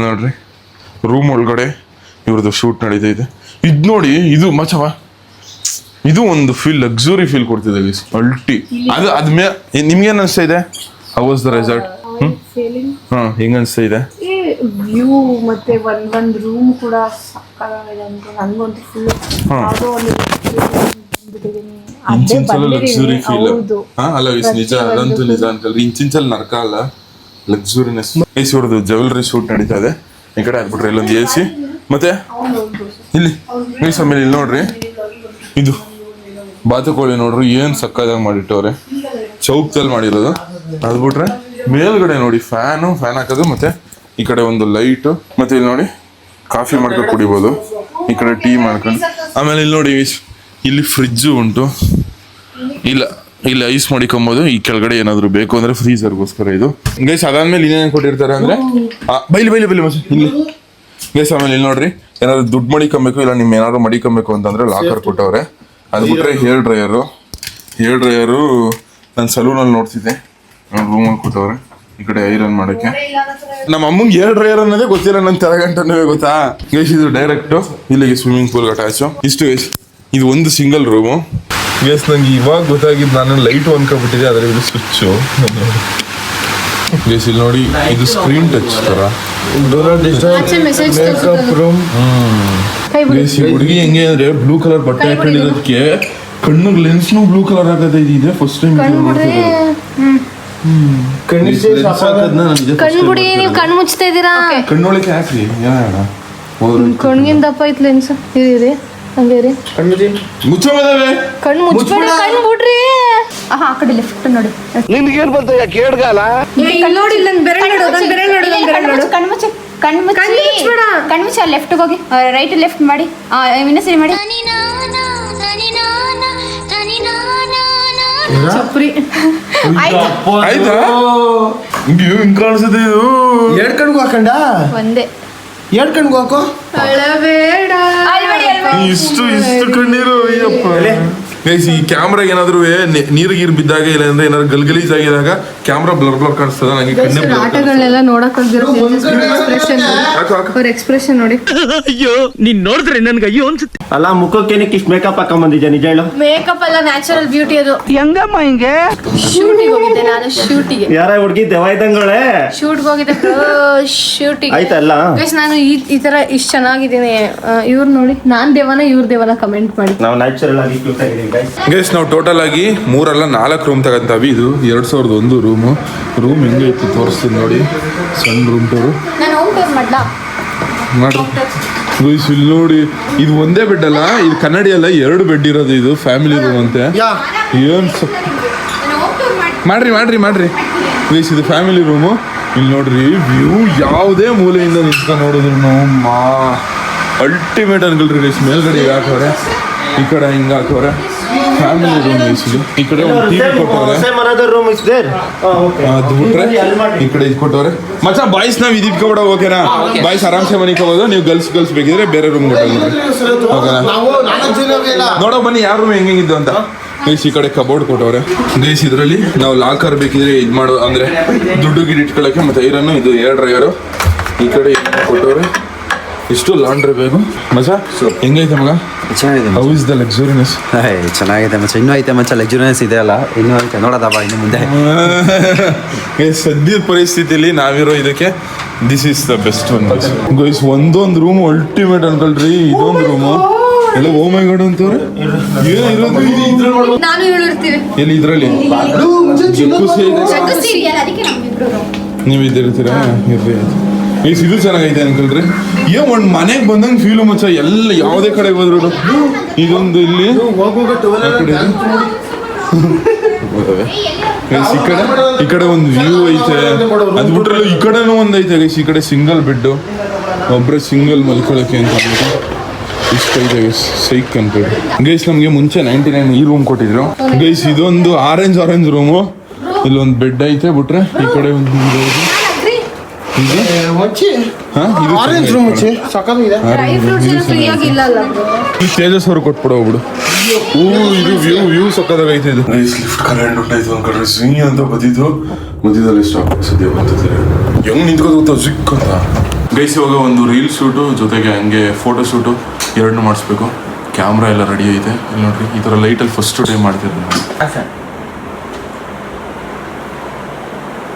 ನೋಡ್ರಿ. ರೂಮ್ ಒಳಗಡೆ ಇವ್ರದ್ದು ಶೂಟ್ ನಡೀತೈತೆ. ಇದ್ ನೋಡಿ, ಇದು ಮಚವ, ಇದು ಒಂದು ಫೀಲ್ ಲಕ್ಸುರಿ ಫೀಲ್ ಕೊಡ್ತಿದೆ ಗೈಸ್. ಅದ್ಮೇ ನಿಮ್ಗೇನ್ ಅನ್ಸ್ತಾ ಇದೆ? How was the resort? ಹೆಂಗ ಅನ್ಸ್ತಾ ಇದೆ? ವ್ಯೂ ಮತ್ತೆ ಒಂದ್ ರೂಮ್ ಕೂಡ ಸಕ್ಕತ್ತಾಗಿದೆ ಅಂತ ನನಗಂತೂ ಫುಲ್ ಲಕ್ಸುರಿ ಫೀಲ್. ಅಲ್ಲ ನಿಜ, ಅದಂತೂ ನಿಜ ಅನ್ಕಲ್ರಿ. ಇಂಚಿಂಚಲ್ಲಿ ನರ್ಕ ಅಲ್ಲ, ಲಕ್ಸುರಿನೆಸ್. ಗೈಸ್ ಇವ್ರದ್ದು ಜ್ಯುವೆಲ್ರಿ ಶೂಟ್ ನಡೀತಾ ಇದೆ ಈ ಕಡೆ. ಅದ್ಬಿಟ್ರೆ ಇಲ್ಲೊಂದು AC ಮತ್ತೆ ಇಲ್ಲಿ ಗೈಸ್. ಆಮೇಲೆ ಇಲ್ಲಿ ನೋಡ್ರಿ ಇದು ಬಾತುಕೋಳಿ ನೋಡ್ರಿ ಏನ್ ಸಕ್ಕದಾಗಿ ಮಾಡಿಟ್ಟವ್ರೆ. ಚೌಕದಲ್ಲಿ ಮಾಡಿರೋದು. ಅದ್ಬಿಟ್ರೆ ಮೇಲ್ಗಡೆ ನೋಡಿ ಫ್ಯಾನ್ ಹಾಕೋದು, ಮತ್ತೆ ಈ ಕಡೆ ಒಂದು ಲೈಟ್, ಮತ್ತೆ ಇಲ್ಲಿ ನೋಡಿ ಕಾಫಿ ಮಾಡ್ಕೊಂಡು ಕುಡಿಬೋದು, ಈ ಕಡೆ ಟೀ ಮಾಡ್ಕೊಂಡು. ಆಮೇಲೆ ಇಲ್ಲಿ ನೋಡಿ ಇಲ್ಲಿ ಫ್ರಿಜ್ಜು ಉಂಟು. ಇಲ್ಲಿ ಐಸ್ ಮಾಡಿಕೊಂಬೋದು. ಈ ಕೆಳಗಡೆ ಏನಾದ್ರು ಬೇಕು ಅಂದ್ರೆ ಫ್ರೀಸರ್ಗೋಸ್ಕರ ಇದು ಗೈಸ್. ಅದಾದ್ಮೇಲೆ ಇನ್ನೇನು ಕೊಟ್ಟಿರ್ತಾರೆ ಅಂದ್ರೆ ಬೈಲಿ ಮಚ್ಚ ಇಲ್ಲಿ ಗೈಸ್. ಆಮೇಲೆ ಇಲ್ಲಿ ನೋಡ್ರಿ ಏನಾದ್ರು ದುಡ್ಡು ಮಡಿಕೊಬೇಕು, ಇಲ್ಲ ನಿಮ್ ಏನಾದ್ರು ಮಡಿಕೊಬೇಕು ಅಂತಂದ್ರೆ ಲಾಕರ್ ಕೊಟ್ಟವ್ರೆ. ಅದು ಬಿಟ್ರೆ ಹೇರ್ ಡ್ರೈಯರು ನಾನು ಸಲೂನಲ್ಲಿ ನೋಡ್ತಿದ್ದೆ, ರೂಮಲ್ಲಿ ಕೊಟ್ಟವ್ರೆ. ಈ ಕಡೆ ಐರನ್ ಮಾಡಕ್ಕೆ. ನಮ್ಮ ಅಮ್ಮಂಗೆ 2 ಡ್ರೈಯರ್ ಅನ್ನೋದೇ ಗೊತ್ತಿಲ್ಲ, ನನ್ನ ತಲೆಗಂಟನೂ ಗೊತ್ತಾ ಗೈಸ್. ಇದು ಡೈರೆಕ್ಟ್ ಇಲ್ಲಿಗೆ ಸ್ವಿಮ್ಮಿಂಗ್ ಪೂಲ್ ಅಟ್ಯಾಚು. ಇಷ್ಟು ಗೈಸ್, ಇದು ಒಂದು ಸಿಂಗಲ್ ರೂಮು ಗೈಸ್. ನಂಗೆ ಇವಾಗ ಗೊತ್ತಾಗಿದ್ದು, ನಾನು ಲೈಟ್ ಅನ್ಕೊಬಿಟ್ಟಿದೆ, ಆದರೆ ಇದು ಸ್ವಿಚ್ಚು ಗೈಸ್. ಇಲ್ಲಿ ನೋಡಿ, ಇದು ಸ್ಕ್ರೀನ್ ಟಚ್ ತರ ಗೈಸ್. ಈ ಹುಡುಗಿ ಹೆಂಗೆ ಅಂದ್ರೆ ಬ್ಲೂ ಕಲರ್ ಬಟ್ಟೆ ಹಾಕೊಂಡಿರೋದಕ್ಕೆ ಕಣ್ಣಿಗೆ ಲೆನ್ಸ್ನು ಬ್ಲೂ ಕಲರ್ ಆಗತ್ತೆ. ಇದೆ ಫಸ್ಟ್ ಟೈಮ್ ಕಣ್ಬಿಡಿ, ನೀವು ಕಣ್ಣು ಮುಚ್ತಾ ಇದ್ದೀರಾ. ಕಣ್ಣೊಳಗೆ ಹಾಕ್ರಿ, ಕಣ್ಗಿನ ದಪ್ಪ ಐತ್ ಲೆನ್ಸ್. ಇರಿ ಹಂಗೆ ರೀ, ಮುಚ್ಚೋದವೆ ಕಣ್ಣು ಮುಚ್ಬೇಡಿ, ಕಣ್ಣು ಬಿಡ್ರಿ. ಆ ಕಡೆ ಲೆಫ್ಟ್ ನೋಡಿ. ನಿನ್ಗೇನ್ ಬಂತ ಕೇಳ್ಗಾಲ ನೋಡಿ, ನನ್ನ ಬೆರಳು ನೋಡು, ನನ್ನ ಬೆರಳು ನೋಡು, ನನ್ನ ಬೆರಳು ನೋಡು. ಕಣ್ಣು ಮುಚ್ಚಿ ಲೆಫ್ಟ್ ಹೋಗಿ, ರೈಟ್ ಲೆಫ್ಟ್ ಮಾಡಿ, ಇನ್ನೊಂದ್ಸರಿ ಮಾಡಿ. ಚಪ್ರಿ ಆಯ್ತಾ? ಹಿಂಗ್ ಕಾಣಿಸುತ್ತೆ ಇದು. 2 ಕಣ್ಗೂ ಹಾಕೊಂಡ, ಒಂದೇ 2 ಕಣ್ಗೂ ಹಾಕೋ. ಅಳಬೇಡ. ಇಷ್ಟು ಕಣ್ಣೀರು ಅಯ್ಯಪ್ಪ. ಗೈಸ್, ಈ ಕ್ಯಾಮ್ರಾಗ ಏನಾದ್ರು ನೀರು ಬಿದ್ದಾಗ, ಇಲ್ಲ ಅಂದ್ರೆ ಏನಾದ್ರು ಗಲ್ಗಲೀಸ್ ಆಗಿದಾಗ ಕ್ಯಾಮ್ರಾ ಬ್ಲರ್ ಕಾಣಿಸ್ತದ. ನಂಗೆ ಕಣ್ಣೇ ಆಟಗಳನ್ನೆಲ್ಲ ನೋಡಕ್ ಎಕ್ಸ್ಪ್ರೆಷನ್, ಅವ್ರ ಎಕ್ಸ್ಪ್ರೆಷನ್ ನೋಡಿ. ಅಯ್ಯೋ, ನೀನ್ ನೋಡಿದ್ರೆ ನನ್ಗೆ ಅಯ್ಯೋ ಅನ್ಸುತ್ತೆ. ಅಲ್ಲ, ಮುಖಕ್ಕೇನಕ್ಕೆ ಇಷ್ಟು ಮೇಕಪ್ ಹಾಕೊಂಡ್ ಬಂದಿದ್ಯಾ? ನಿಜ ಹೇಳು. ಮೇಕಪ್ ಅಲ್ಲ, ನ್ಯಾಚುರಲ್ ಬ್ಯೂಟಿ ಅದು. ಹೆಂಗಮ್ಮ ಹಿಂಗೆ? ಶೂಟಿಗೆ ಹೋಗಿದ್ದೆ ನಾನು, ಶೂಟಿಗೆ. ಯಾರ ಹುಡುಗಿ ದೆವ್ವ ಇದ್ದಂಗಳೇ? ಶೂಟ್ಗೆ ಹೋಗಿದ್ದೆ, ಶೂಟಿಗೆ ಆಯ್ತಲ್ಲ. ನಾನು ಈ ತರ ಇಷ್ಟು ಚೆನ್ನಾಗಿದ್ದೀನಿ. ಇವ್ರು ನೋಡಿ, ನಾನ್ ದೇವನ ಇವ್ರ ದೇವನ ಕಮೆಂಟ್ ಮಾಡಿ. ನಾವು ನ್ಯಾಚುರಲ್ ಆಗಿ ಕ್ಯೂಟ್ ಆಗಿದ್ದೀವಿ ಗೈಸ್. ನಾವು ಟೋಟಲ್ ಆಗಿ 3 ಅಲ್ಲ 4 ರೂಮ್ ತಗೊಂತಾವಿ. ಇದು 2001 ರೂಮ್ ಹೆಂಗೆ ಇತ್ತು ತೋರಿಸ್ತೀನಿ ನೋಡಿ. ಸಣ್ಣ ರೂಮ್ ಟೂರು ನಾನು ಹೋಮ್ ಟೂರ್ ಮಾಡ್ಲಾ? ಮಾಡ್ರಿ ಗೈಸ್. ಇಲ್ಲಿ ನೋಡಿ, ಇದು ಒಂದೇ ಬೆಡ್ ಅಲ್ಲ, ಇದು ಕನ್ನಡಿ ಅಲ್ಲ, 2 ಬೆಡ್ ಇರೋದು. ಇದು ಫ್ಯಾಮಿಲಿ ರೂಮ್ ಅಂತೆ. ಏನ್ ಮಾಡ್ರಿ ಗೈಸ್, ಇದು ಫ್ಯಾಮಿಲಿ ರೂಮು. ಇಲ್ಲಿ ನೋಡ್ರಿ, ವ್ಯೂ ಯಾವುದೇ ಮೂಲೆಯಿಂದ ನಿಂತ್ಕೊಂಡು ನೋಡಿದ್ರು ಅಲ್ಟಿಮೇಟ್ ಅನ್ಕೊಳ್ರಿ ಗೈಸ್. ಮೇಲ್ಗಡೆ ಈಗ ಹಾಕವ್ರೆ, ಈ ಕಡೆ ಹಿಂಗೆ ಹಾಕವ್ರೆ. Family room guys. ಈ ಕಡೆ ಒಂದು ಟಿವಿ ಕೊಟ್ಟವ್ರೆ, ಅದು ಬಿಟ್ರೆ ಈ ಕಡೆ ಇದು ಕೊಟ್ಟವ್ರೆ. ಮಚ್ಚ ಬಾಯ್ಸ್ ನಾವ್ ಇದ್ಕೊಬಿಡ, ಓಕೆನಾ? ಬಾಯ್ಸ್ ಆರಾಮ್ಸೆ ಮನಿಕೋಬಹುದು. ನೀವು ಗರ್ಲ್ಸ್ ಬೇಕಿದ್ರೆ ಬೇರೆ ರೂಮ್ ಓಕೆನಾ? ನೋಡೋ ಬನ್ನಿ ಯಾವ ರೂಮ್ ಹೆಂಗಿದ್ದು ಅಂತ. ಗೈಸ್, ಈ ಕಡೆ ಕಬೋರ್ಡ್ ಕೊಟ್ಟವ್ರೆ ಗೈಸ್. ಇದರಲ್ಲಿ ನಾವು ಲಾಕರ್ ಬೇಕಿದ್ರೆ ಇದು ಮಾಡೋ ಅಂದ್ರೆ ದುಡ್ಡು ಗಿಡ ಇಟ್ಕೊಳ್ಳೋಕೆ, ಮತ್ತೆ ಐರನ್ನು. ಇದು 2 ಡ್ರೈವರು. ಈ ಕಡೆ ಕೊಟ್ಟವ್ರೆ. ಇಷ್ಟು ಲಾಂಡ್ರಿ ಬೇಕು. ಮಚ್ಚ ಹೆಂಗೈತೆ ಮಗ? ಚೆನ್ನಾಗಿದೆ. How is the luxuriness? ಚೆನ್ನಾಗಿದೆ ಮಚ್ಚ. ಇನ್ನೂ ಐತೆ ಮಚ್ಚ, ಲಕ್ಸುರಿನೆಸ್ ಇದೆ ಅಲ್ಲ, ಇನ್ನೂ ಐತೆ. ನೋಡೋದಪ್ಪ ಇನ್ನು ಮುಂದೆ. ಸದ್ಯದ ಪರಿಸ್ಥಿತಿಲಿ ನಾವಿರೋ ಇದಕ್ಕೆ this is the best one guys. ಒಂದೊಂದು ರೂಮ್ ಅಲ್ಟಿಮೇಟ್ ಅನ್ಕೊಳ್ರಿ. ಇದೊಂದು ರೂಮು ಎಲ್ಲ ಓ ಮೈ ಗಾಡ್ ಅಂತವ್ರೆ. ನಾನು ಹೇಳಿರ್ತೀವಿ ಎಲ್ಲಿ ಇದ್ರಲ್ಲಿ ನೀವು ಇದ್ದಿರ್ತೀರಾ? ಇರ್ರಿ ಗೈಸ್. ಇದು ಚೆನ್ನಾಗೈತೆ ಅನ್ಕೊಳ್ರಿ. ಒಂದು ಮನೆಗೆ ಬಂದಂಗೆ ಫೀಲು ಮಚ್ಚ. ಎಲ್ಲ ಯಾವುದೇ ಕಡೆ ಹೋದ್ರು ಇದೊಂದು ಇಲ್ಲಿ ಗೈಸ್. ಈ ಕಡೆ ಒಂದು ವ್ಯೂ ಐತೆ. ಅದು ಬಿಟ್ರೆ ಈ ಕಡೆನೂ ಒಂದು ಐತೆ ಗೈಸ್. ಈ ಕಡೆ ಸಿಂಗಲ್ ಬೆಡ್ಡು, ಒಬ್ಬರೇ ಸಿಂಗಲ್ ಮಲ್ಕೊಳ್ಳೋಕೆ ಅಂತ ಅಂದ್ಬಿಟ್ಟು ಇಷ್ಟ ಐತೆ ಗೈಸ್. ಸೈಕ್ ಅನ್ಕೊಳ್ಳಿ ಗೈಸ್. ನಮಗೆ ಮುಂಚೆ 99 ಈ ರೂಮ್ ಕೊಟ್ಟಿದ್ರು ಗೈಸ್. ಇದೊಂದು ಆರೆಂಜ್ ರೂಮು. ಇಲ್ಲೊಂದು ಬೆಡ್ ಐತೆ, ಬಿಟ್ರೆ ಈ ಕಡೆ ಒಂದು ತೇಜಸ್ ಅವರು ಕೊಟ್ಬಿಡು ಹೋಗ್ಬಿಡು. ಇದು ವ್ಯೂ ಸಕ್ಕದಾಗೈತೆ. ಇದು ಲಿಫ್ಟ್ ಕರೆಂಟ್ ಹೊಂಟಾಯ್ತು ಅನ್ಕೊಂಡ್ರೆ ಸ್ವಿಂಗ್ ಅಂತ ಬದಿದ್ದು ಮಧ್ಯದಲ್ಲಿ ಸ್ಟಾಪ್ ಸದ್ಯ ಬರ್ತಿದ್ದಾರೆ. ಹೆಂಗ್ ನಿಂತ್ಕೋದು ಗೊತ್ತಾ ಜಿಕ್ ಅಂತ ಗೈಸ್. ಇವಾಗ ಒಂದು ರೀಲ್ ಶೂಟು ಜೊತೆಗೆ ಹಂಗೆ ಫೋಟೋ ಶೂಟು 2 ಮಾಡಿಸ್ಬೇಕು. ಕ್ಯಾಮ್ರಾ ಎಲ್ಲ ರೆಡಿ ಐತೆ. ಇಲ್ಲಿ ನೋಡ್ರಿ, ಈ ಥರ ಲೈಟಲ್ಲಿ ಫಸ್ಟ್ ಟೈಮ್ ಮಾಡ್ತಿರೋದು ನಾನು.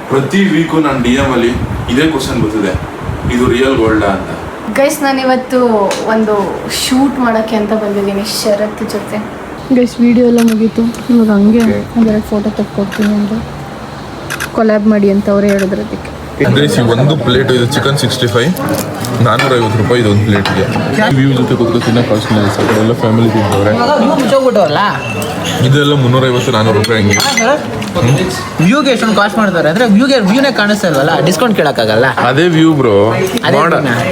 ಪ್ರತಿ ವೀಕು ನಾನು DM ಅಲ್ಲಿ ಇದೇ ಕ್ವಶನ್ ಬರ್ತಿದೆ, ಇದು ರಿಯಲ್ ಗೋಲ್ಡಾ ಅಂತ. ಗೈಸ್, ನಾನು ಇವತ್ತು ಒಂದು ಶೂಟ್ ಮಾಡೋಕ್ಕೆ ಅಂತ ಬಂದಿದ್ದೀನಿ ಶರತ್ ಜೊತೆ. ಗೈಸ್, ವಿಡಿಯೋ ಎಲ್ಲ ಮುಗೀತು. ಇವಾಗ ಹಂಗೆ 2 ಫೋಟೋ ತೆಕ್ಕೊಡ್ತೀನಿ ಅಂತ ಕೊಲ್ಯಾಬ್ ಮಾಡಿ ಅಂತ ಅವ್ರು ಹೇಳಿದ್ರದಕ್ಕೆ. ಗೈಸ್, ಒಂದು ಪ್ಲೇಟ್ ಇದು ಚಿಕನ್ 65 450 ರೂಪಾಯಿ. ಇದೊಂದು ಪ್ಲೇಟ್ಗೆ ವ್ಯೂ ಜೊತೆ ಕೂತ್ಕೊತಿನ್ನ ಕಾಸ್ಟ್ ಎಲ್ಲ ಫ್ಯಾಮಿಲಿ ತಿಂತವ್ರೆ. ಇದೆಲ್ಲ 350 400 ರೂಪಾಯಿ ಹಂಗೆ. ವ್ಯೂಗೆ ಎಷ್ಟೊಂದು ಕಾಸ್ಟ್ ಮಾಡ್ತಾರೆ ಅಂದ್ರೆ ವ್ಯೂನೇ ಕಾಣಿಸ್ತಾ ಇಲ್ವಲ್ಲ, ಡಿಸ್ಕೌಂಟ್ ಕೇಳಕ್ಕಾಗಲ್ಲ. ಅದೇ ವ್ಯೂ ಬ್ರೋ.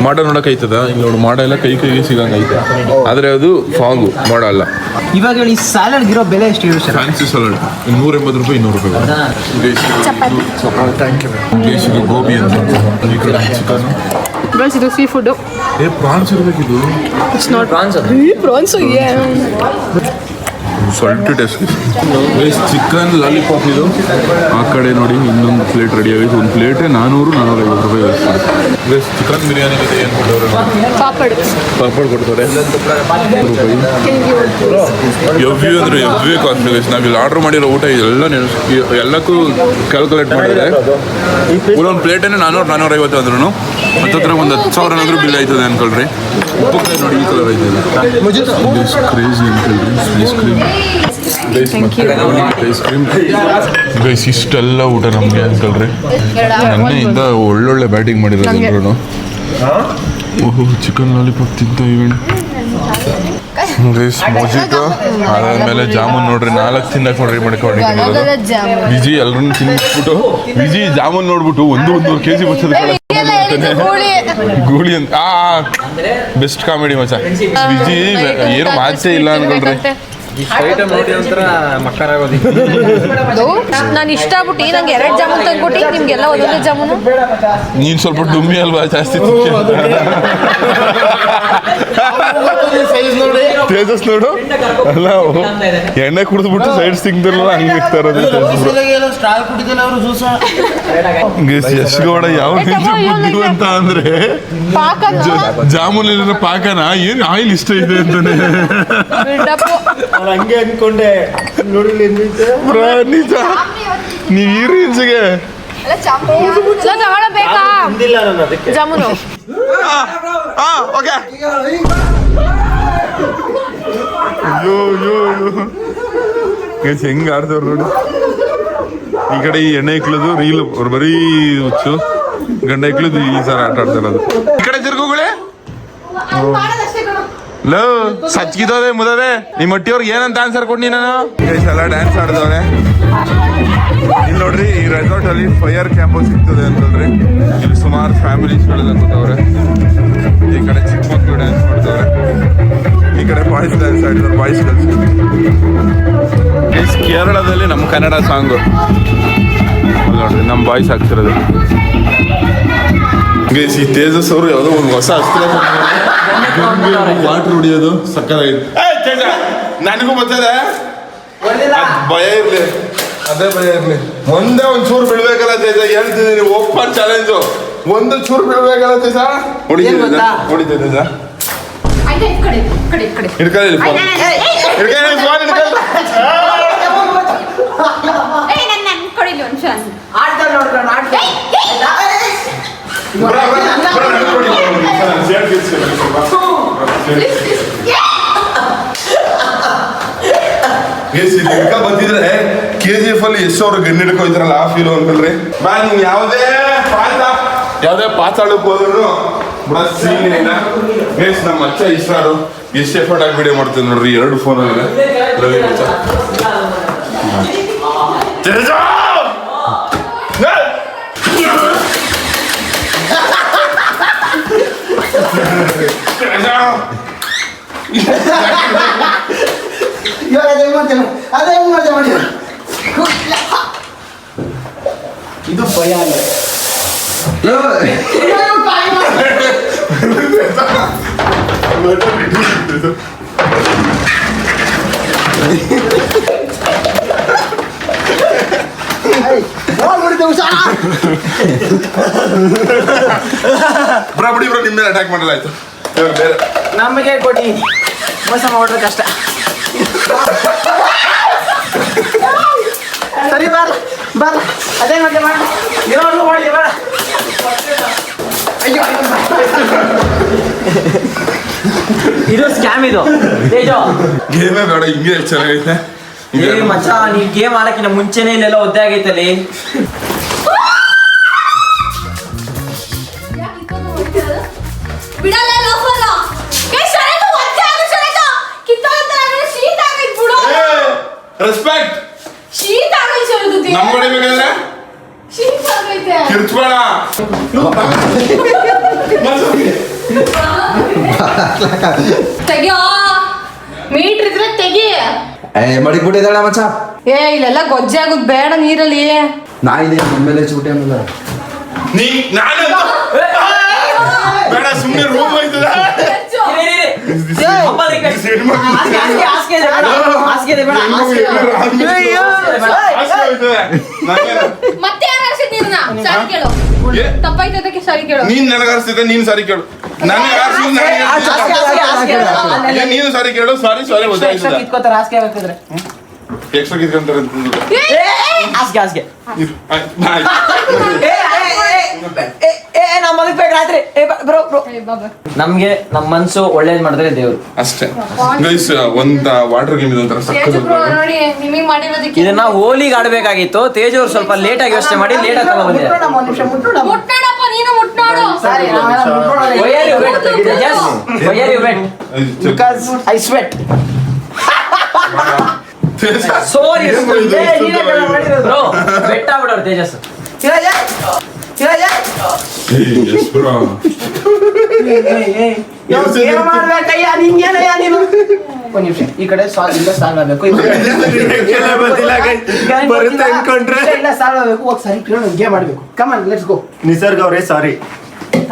ಮಾಡ ನೋಡಕ್ ಐತದ. ಇಲ್ಲಿ ನೋಡು, ಮಾಡ ಎಲ್ಲ ಕೈಗೆ ಸಿಗಂಗ ಐತೆ. ಆದ್ರೆ ಅದು ಫಾಗು ಮಾಡ ಅಲ್ಲ. ಇವಾಗ ಹೇಳಿ, ಸ್ಯಾಲಡ್ ಇರೋ ಬೆಲೆ ಎಷ್ಟು ಹೇಳಿ ಸರ್? ಫ್ಯಾನ್ಸಿ ಸಲಾಡ್ 180 ರೂಪಾಯಿ 200 ರೂಪಾಯಿ. ಗೈಸ್, ಇದು ಗೋಬಿ ಅಂತ. ಈ ಕಡೆ ಚಿಕನ್. ಗೈಸ್, ಇದು ಸೀ ಫುಡ್. ಪ್ರಾನ್ಸ್ ಇರ್ಬೇಕಿದು. It's not prawns. ಪ್ರಾನ್ಸ್ ಸ್ವಲ್ಪ ಟೇಸ್ಟ್ ಚಿಕನ್ ಲಾಲಿಪಾಪ್ ಇದು. ಆ ಕಡೆ ನೋಡಿ ಇನ್ನೊಂದು ಪ್ಲೇಟ್ ರೆಡಿ ಆಗೈತೆ. ಒಂದು ಪ್ಲೇಟೇ 400-450 ರೂಪಾಯಿ ವೇಸ್ಟ್. ಚಿಕನ್ ಬಿರಿಯಾನಿ ಜೊತೆ ಏನು ಕೊಟ್ಟವ್ರೆ? ಪಾಪಡ್ ಕೊಡ್ತಾರೆ. ಎವ್ವಿ ಅಂದರೆ ಎವ್ವಿ ಕಾಸ್ಟ್ ಗೈಸ್. ನಾವಿಲ್ಲಿ ಆರ್ಡ್ರ್ ಮಾಡಿರೋ ಊಟ ಎಲ್ಲ ಎಲ್ಲಕ್ಕೂ ಕ್ಯಾಲ್ಕುಲೇಟ್ ಮಾಡಿದ್ರೆ ಒಂದೊಂದು ಪ್ಲೇಟೇನೆ 400-450 ಅಂದ್ರೂ ಹತ್ತತ್ರ ಒಂದು 10,000 ಏನಾದರೂ ಬಿಲ್ ಆಯ್ತದೆ ಅನ್ಕೊಳ್ರಿ. ಉಪ್ಪುಕಾಯಿ ನೋಡಿ ಈ ಕಲರ್ ಐತೆ. ಕ್ರೇಜಿ ಅಂತೇಳ್ರಿ. ಐಸ್ ಕ್ರೀಮ್ ಗೈಸ್ ಇಷ್ಟೆಲ್ಲ ಊಟ ನಮಗೆ ಅನ್ಕೊಳ್ರಿ. ನನ್ನೆಯಿಂದ ಒಳ್ಳೊಳ್ಳೆ ಬ್ಯಾಟಿಂಗ್ ಮಾಡಿರೋದು ಎಲ್ಲರೂ. ಓಹೋ ಚಿಕನ್ ಲಾಲಿಪಾಪ್ ತಿಂತ ಇವೇನು ಗೈಸ್. ಮೊಜಿಟೋ ಅದಾದ್ಮೇಲೆ ಜಾಮೂನ್ ನೋಡ್ರಿ 4 ತಿನ್ನಕ್ಕೆ ನೋಡ್ರಿ ಮಾಡ್ಕೊಂಡಿರೋದು. ವಿಜಿ ಎಲ್ಲರೂ ತಿನ್ಬಿಟ್ಟು ವಿಜಿ ಜಾಮೂನ್ ನೋಡ್ಬಿಟ್ಟು 1-1.5 kg ಬರ್ತದೆ ಗೂಳಿ ಅಂತ. ಬೆಸ್ಟ್ ಕಾಮಿಡಿ ಮಚ್ಚ. ವಿಜಿ ಏನು ಮಾತೇ ಇಲ್ಲ ಅನ್ಕೊಳ್ರಿ. ನಾನು ಇಷ್ಟ ಆಗ್ಬಿಟ್ಟು ನಂಗೆ 2 ಜಾಮೂನ್ ತಂದ್ಕೊಟ್ಟು ನಿಮ್ಗೆಲ್ಲ ಒಂದೊಂದೇ ಜಾಮೂನು. ನೀನ್ ಸ್ವಲ್ಪ ಡುಮ್ಮಿ ಅಲ್ವಾ ಜಾಸ್ತಿ. ತೇಜಸ್ ನೋಡು ಅಲ್ಲ ಎಣ್ಣೆ ಕುಡಿದ್ಬಿಟ್ಟು ಸೈಡ್ಸ್ ತಿಂದಿರಲ್ಲ ಹಂಗೆ ಇರ್ತಾ ಇರೋದು. ಯಶ್ಗೌಡ ಯಾವ ಬುದ್ಧಿವಂತ ಅಂದ್ರೆ ಜಾಮೂನಿನ ಪಾಕನ ಏನ್ ಆಯಿಲ್ ಇಷ್ಟ ಇದೆ ಅಂತಾನೆ ಹಂಗೆ ಅನ್ಕೊಂಡೆ. ನೋಡಿ ನಿಜ ನೀವ್ ಈ ರೇಂಜ್ಗೆ ಬೇಕಾ ಜಾಮೂನು? ಹೆಂಗ್ ಆಡ್ದವ್ರು ನೋಡಿ. ಈ ಕಡೆ ಈ ಎಣ್ಣೆ ಇಕ್ಲದು ರೀಲ್ ಅವ್ರು ಬರೀ ಹುಚ್ಚು, ಗಂಡ ಇಕ್ಲದು ಈ ಸರ ಆಟ ಆಡ್ತಾ ಇರೋದು. ಈ ಕಡೆ ತಿರ್ಗುಗಳೇ ಲೋ ಸಚ್ಕಿದೋದೆ ಮುದದೆ ನಿಮ್ಮ ಮಟ್ಟಿಯವ್ರಿಗೆ ಏನಂತ ಆನ್ಸರ್ ಕೊಡ್ನಿ ನಾನು. ಎಲ್ಲ ಡ್ಯಾನ್ಸ್ ಆಡಿದವ್ರೆ. ಇಲ್ಲಿ ನೋಡ್ರಿ ಈ ರೆಸಾರ್ಟ್ ಅಲ್ಲಿ ಫೈರ್ ಕ್ಯಾಂಪ್ ಸಿಗ್ತದೆ ಅಂತಂದ್ರೆ ಇಲ್ಲಿ ಸುಮಾರು ಫ್ಯಾಮಿಲೀಸ್ಗಳೆಲ್ಲ ಕೂತವ್ರೆ. ಈ ಕಡೆ ಚಿಕ್ಕ ಮಕ್ಕಳು ಡ್ಯಾನ್ಸ್ ಮಾಡ್ತವ್ರೆ, ಈ ಕಡೆ ಬಾಯ್ಸ್ ಡ್ಯಾನ್ಸ್ ಆಡಿದವ್ರು ಬಾಯ್ಸ್ ಗರ್ಲ್ಸ್. ಕೇರಳದಲ್ಲಿ ನಮ್ಮ ಕನ್ನಡ ಸಾಂಗು ನೋಡ್ರಿ ನಮ್ಮ ಬಾಯ್ಸ್ ಆಗ್ತಿರೋದು. ಗೈಸ್ ಈ ತೇಜಸ್ ಅವರು ಯಾವುದೋ ಒಂದು ಹೊಸ ಅಸ್ತ್ರ ವಾಟರ್ ಹೊಡಿಯೋದು ಸಕ್ಕತ್ತಾಗಿದೆ. ನನಗೂ ಬರ್ತದೆ ಭಯ ಇರ್ಲಿ, ಅದೇ ಭಯ ಇರ್ಲಿ. ಒಂದೇ ಒಂದು ಚೂರು ಬಿಡ್ಬೇಕಲ್ಲ ತೇಜ, ಹೇಳ್ತಿದ್ದೀನಿ ಓಪನ್ ಚಾಲೆಂಜು. ಒಂದು ಚೂರು ಬಿಡ್ಬೇಕಲ್ಲ ತೇಜ. ಹೊಡಿತೇವೆ ತೇಜ. ಹಿಡ್ಕೊಳ್ಳಿ ಫೋನ್, ಹಿಡ್ಕೊಳ್ಳಿ ಫೋನ್ ಹಿಡ್ಕೊಳ್ಳಿ. ಬಂದಿದ್ರೆ KGF ಅಲ್ಲಿ ಎಷ್ಟು ಅವ್ರು ಗಣ್ಣು ಹಿಡ್ಕೊಯ್ತಾರಲ್ಲ ಆ ಫೀಲ್ ಅನ್ಕೊಳ್ರಿ. ಬಾ ನೀವು ಯಾವುದೇ ಪಾತಾಳಕ್ಕೆ ಹೋದ್ರು ಸೀನ್ ಇಲ್ಲ. ಗೈಸ್ ನಮ್ಮ ಅಚ್ಚ ಇಷ್ಟಾರು ಎಷ್ಟು ಎಫರ್ಟ್ ಆಗಿ ವಿಡಿಯೋ ಮಾಡ್ತೀವಿ ನೋಡ್ರಿ 2 ಫೋನಲ್ಲಿ. ರವಿ ಮಚ್ಚ ಇದು ಭಯ ಅಲ್ಲ. ಬಿಡಿ ಬ್ರೋ, ನಿಮ್ಮ ಮೇಲೆ ಅಟ್ಯಾಕ್ ಮಾಡಲ್ಲ ಆಯ್ತು. ಬೇರೆ ನಮಗೆ ಕೊಡಿ, ಮೋಸ ಮಾಡೋದು ಕಷ್ಟ. ಸರಿ ಬಾರ ಬಾರ, ಅದೇ ಮತ್ತೆ ಮಾಡಿ ಇರೋದು ಮಾಡಿ ಬಾರ. ಅಯ್ಯೋ ಇದು ಸ್ಕ್ಯಾಮ್ ಇದು. ಗೇಮೇ ಬೇಡ, ಹಿಂಗೆ ಚೆನ್ನಾಗೈತೆ. ಮಚ್ಚ ನೀವ್ ಗೇಮ್ ಆಡಕ್ಕಿಂತ ಮುಂಚೆನೆ ಇಲ್ಲೆಲ್ಲ ಒದ್ದೆ ಆಗೈತಲ್ಲಿ. ರೆಸ್ಪೆಕ್ಟ್ ನಮ್ಮ ಕಡೆ ಬೇಕಾದ್ರೆ ಕಿರ್ಚ್ಬೇಡ. ತೆಗಿಯೋ ಮೀಟ್ರ್ ಇದ್ರೆ ತೆಗಿ. ಮಡಿಕ್ಬಿಟ್ಟಿದ್ದಾಳ ಮಚ್ಚ. ಇಲ್ಲೆಲ್ಲ ಗೊಜ್ಜೆ ಆಗುದ್ ಬೇಡ ನೀರಲ್ಲಿ. ನಾ ಇದೆ ನಮ್ಮೇಲೆ ಹೆಚ್ಚಿಬಿಟ್ಟೆ ಆಮೇಲೆ ನಾನು ಬೇಡ ಸುಮ್ಮನೆ ರೂಮ್ ಹೋಯ್ತದ. ಹಾಸಿಗೆ ಬೇಡ, ಹಾಸಿಗೆ ಮತ್ತೆ ಯಾರು ಆರ್ಸಿದ್ ನೀನ್ನ? ಸಾರಿ ಕೇಳು. ತಪ್ಪಾಯ್ತದಕ್ಕೆ ಸಾರಿ ಕೇಳು. ನೀನ್ ನನಗಾರಿಸಿದೆ, ನೀನ್ ಸಾರಿ ಕೇಳು. ನನಗೆ ನೀನು ಸಾರಿ ಕೇಳು. ಸಾರಿ ಗೊತ್ತಾಯ್ತದ. ಕಿತ್ಕೋತಾರೆ ಹಾಸಿಗೆ ಹಾಕಿದ್ರೆ. ಎಕ್ಸ್ಟ್ರಾ ಕಿತ್ಕೊಂತಾರೆ ಹಾಸಿಗೆ ನಾವ್ ಮಲಗ್ಬೇಕು ರಾತ್ರಿ. ನಮ್ಗೆ ನಮ್ಮ ಮನ್ಸು ಒಳ್ಳೇದ್ ಮಾಡಿದ್ರೆ ದೇವ್ರು ಅಷ್ಟೇ. ಗೈಸ್ ಒಂದ್ ವಾಟರ್ ಗೇಮ್ ಇದೆ ಒಂಥರ ತೇಜು ಬ್ರೋ ನೋಡಿ ನಿಮಗೆ ಮಾಡಿರೋದಕ್ಕೆ ಇದನ್ನ ಹೋಲಿಗೆ ಆಡ್ಬೇಕಾಗಿತ್ತು. ತೇಜ್ ಅವ್ರು ಸ್ವಲ್ಪ ಲೇಟ್ ಆಗಿ ಯೋಚನೆ ಮಾಡಿ ಲೇಟ್ ಆಗಿ ತಗೊಂಡ್ಬಂದಿದ್ದಾರೆ. ಮುಟ್ಟಾಡಪ್ಪ, ನೀನು ಮುಟ್ಟಾಡು. I sweat. Sorry. Bro, ಬೆಟ್ಟ ಬಿಡೋರು ತೇಜಸ್. ಈ ಕಡೆ ಸಾಲ್ವ್ ಆಗ್ಬೇಕು, ಬರುತ್ತೆ ಅನ್ಕೊಂಡ್ರೆ ಸಾಲ್ವ್ ಆಗ್ಬೇಕು. ಹೋಗಿ ಸರಿ ಗೇಮ್ ಆಡ್ಬೇಕು. Come on let's go. ನಿಸರ್ಗ ಅವರೇ ಸಾರಿ,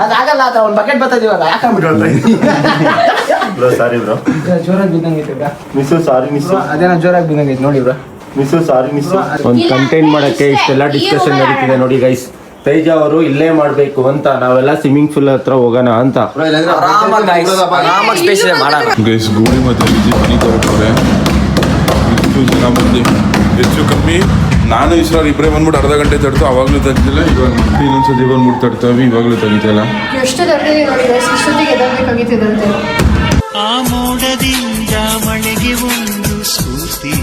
ಅದಾಗಲ್ಲ. ಅದ ಒಂದು ಬಕೆಟ್ ಬರ್ತದೆ ಇವಾಗ. ಯಾಕಂಬಿಟ್ರು ಬ್ರೋ ಸಾರಿ ಬ್ರೋ, ಜೋರಾಗಿ ಬಿದ್ದಂಗೈತೆ ಬ್ರಾ. ಮಿಸ್ಸು ಸಾರಿ ಮಿಸ್ಸು, ಅದೇನೋ ಜೋರಾಗಿ ಬಿದ್ದಂಗೈತೆ ನೋಡಿ ಬ್ರಾ. ಮಿಸ್ಸು ಸಾರಿ ಮಿಸ್ಸು. ಒಂದು ಕಂಟೆಂಟ್ ಮಾಡಕ್ಕೆ ಇಷ್ಟೆಲ್ಲ ಡಿಸ್ಕಷನ್ ನಡೀತಿದೆ ನೋಡಿ ಗೈಸ್. ತೇಜ ಅವರು ಇಲ್ಲೇ ಮಾಡ್ಬೇಕು ಅಂತ, ನಾವೆಲ್ಲ ಸ್ವಿಮ್ಮಿಂಗ್ ಪೂಲ್ ಹತ್ರ ಹೋಗೋಣ ಅಂತ. ಆರಾಮಾಗಿ ಸ್ಪೇಸ್ ಇದೆ ಮಾಡೋಣ. ಗೈಸ್ ಗೋಳಿ ಮತ್ತೆ ವಿಜಿ ಮನೆ ತಗೊಳ್ತಾರೆ. ಇಷ್ಟು ಜನ ಬಂದು ಹೆಚ್ಚು ಕಮ್ಮಿ ನಾನು ಇಸ್ರಾಲ್ ಇಬ್ಬರೇ ಬಂದ್ಬಿಟ್ಟು ಅರ್ಧ ಗಂಟೆ ತಡ್ತು. ಅವಾಗಲೂ ತೆಗ್ದಿಲ್ಲ, ಇವಾಗ ಮತ್ತೆ ಇನ್ನೊಂದ್ಸತಿ ಬಂದ್ಬಿಟ್ಟು ತಡ್ತಾವೆ. ಇವಾಗಲೂ ತೆಗಿತಿಲ್ಲ. ಎಷ್ಟು ತರಗತಿ ನೋಡಿ ಇಷ್ಟೊತ್ತಿಗೆ ಎದಬೇಕಾಗಿತ್ತಂತೆ. ಆ ಮೋಡದಿಂದ ಮಳೆಗೆ ಒಂದು ಸ್ಫೂರ್ತಿ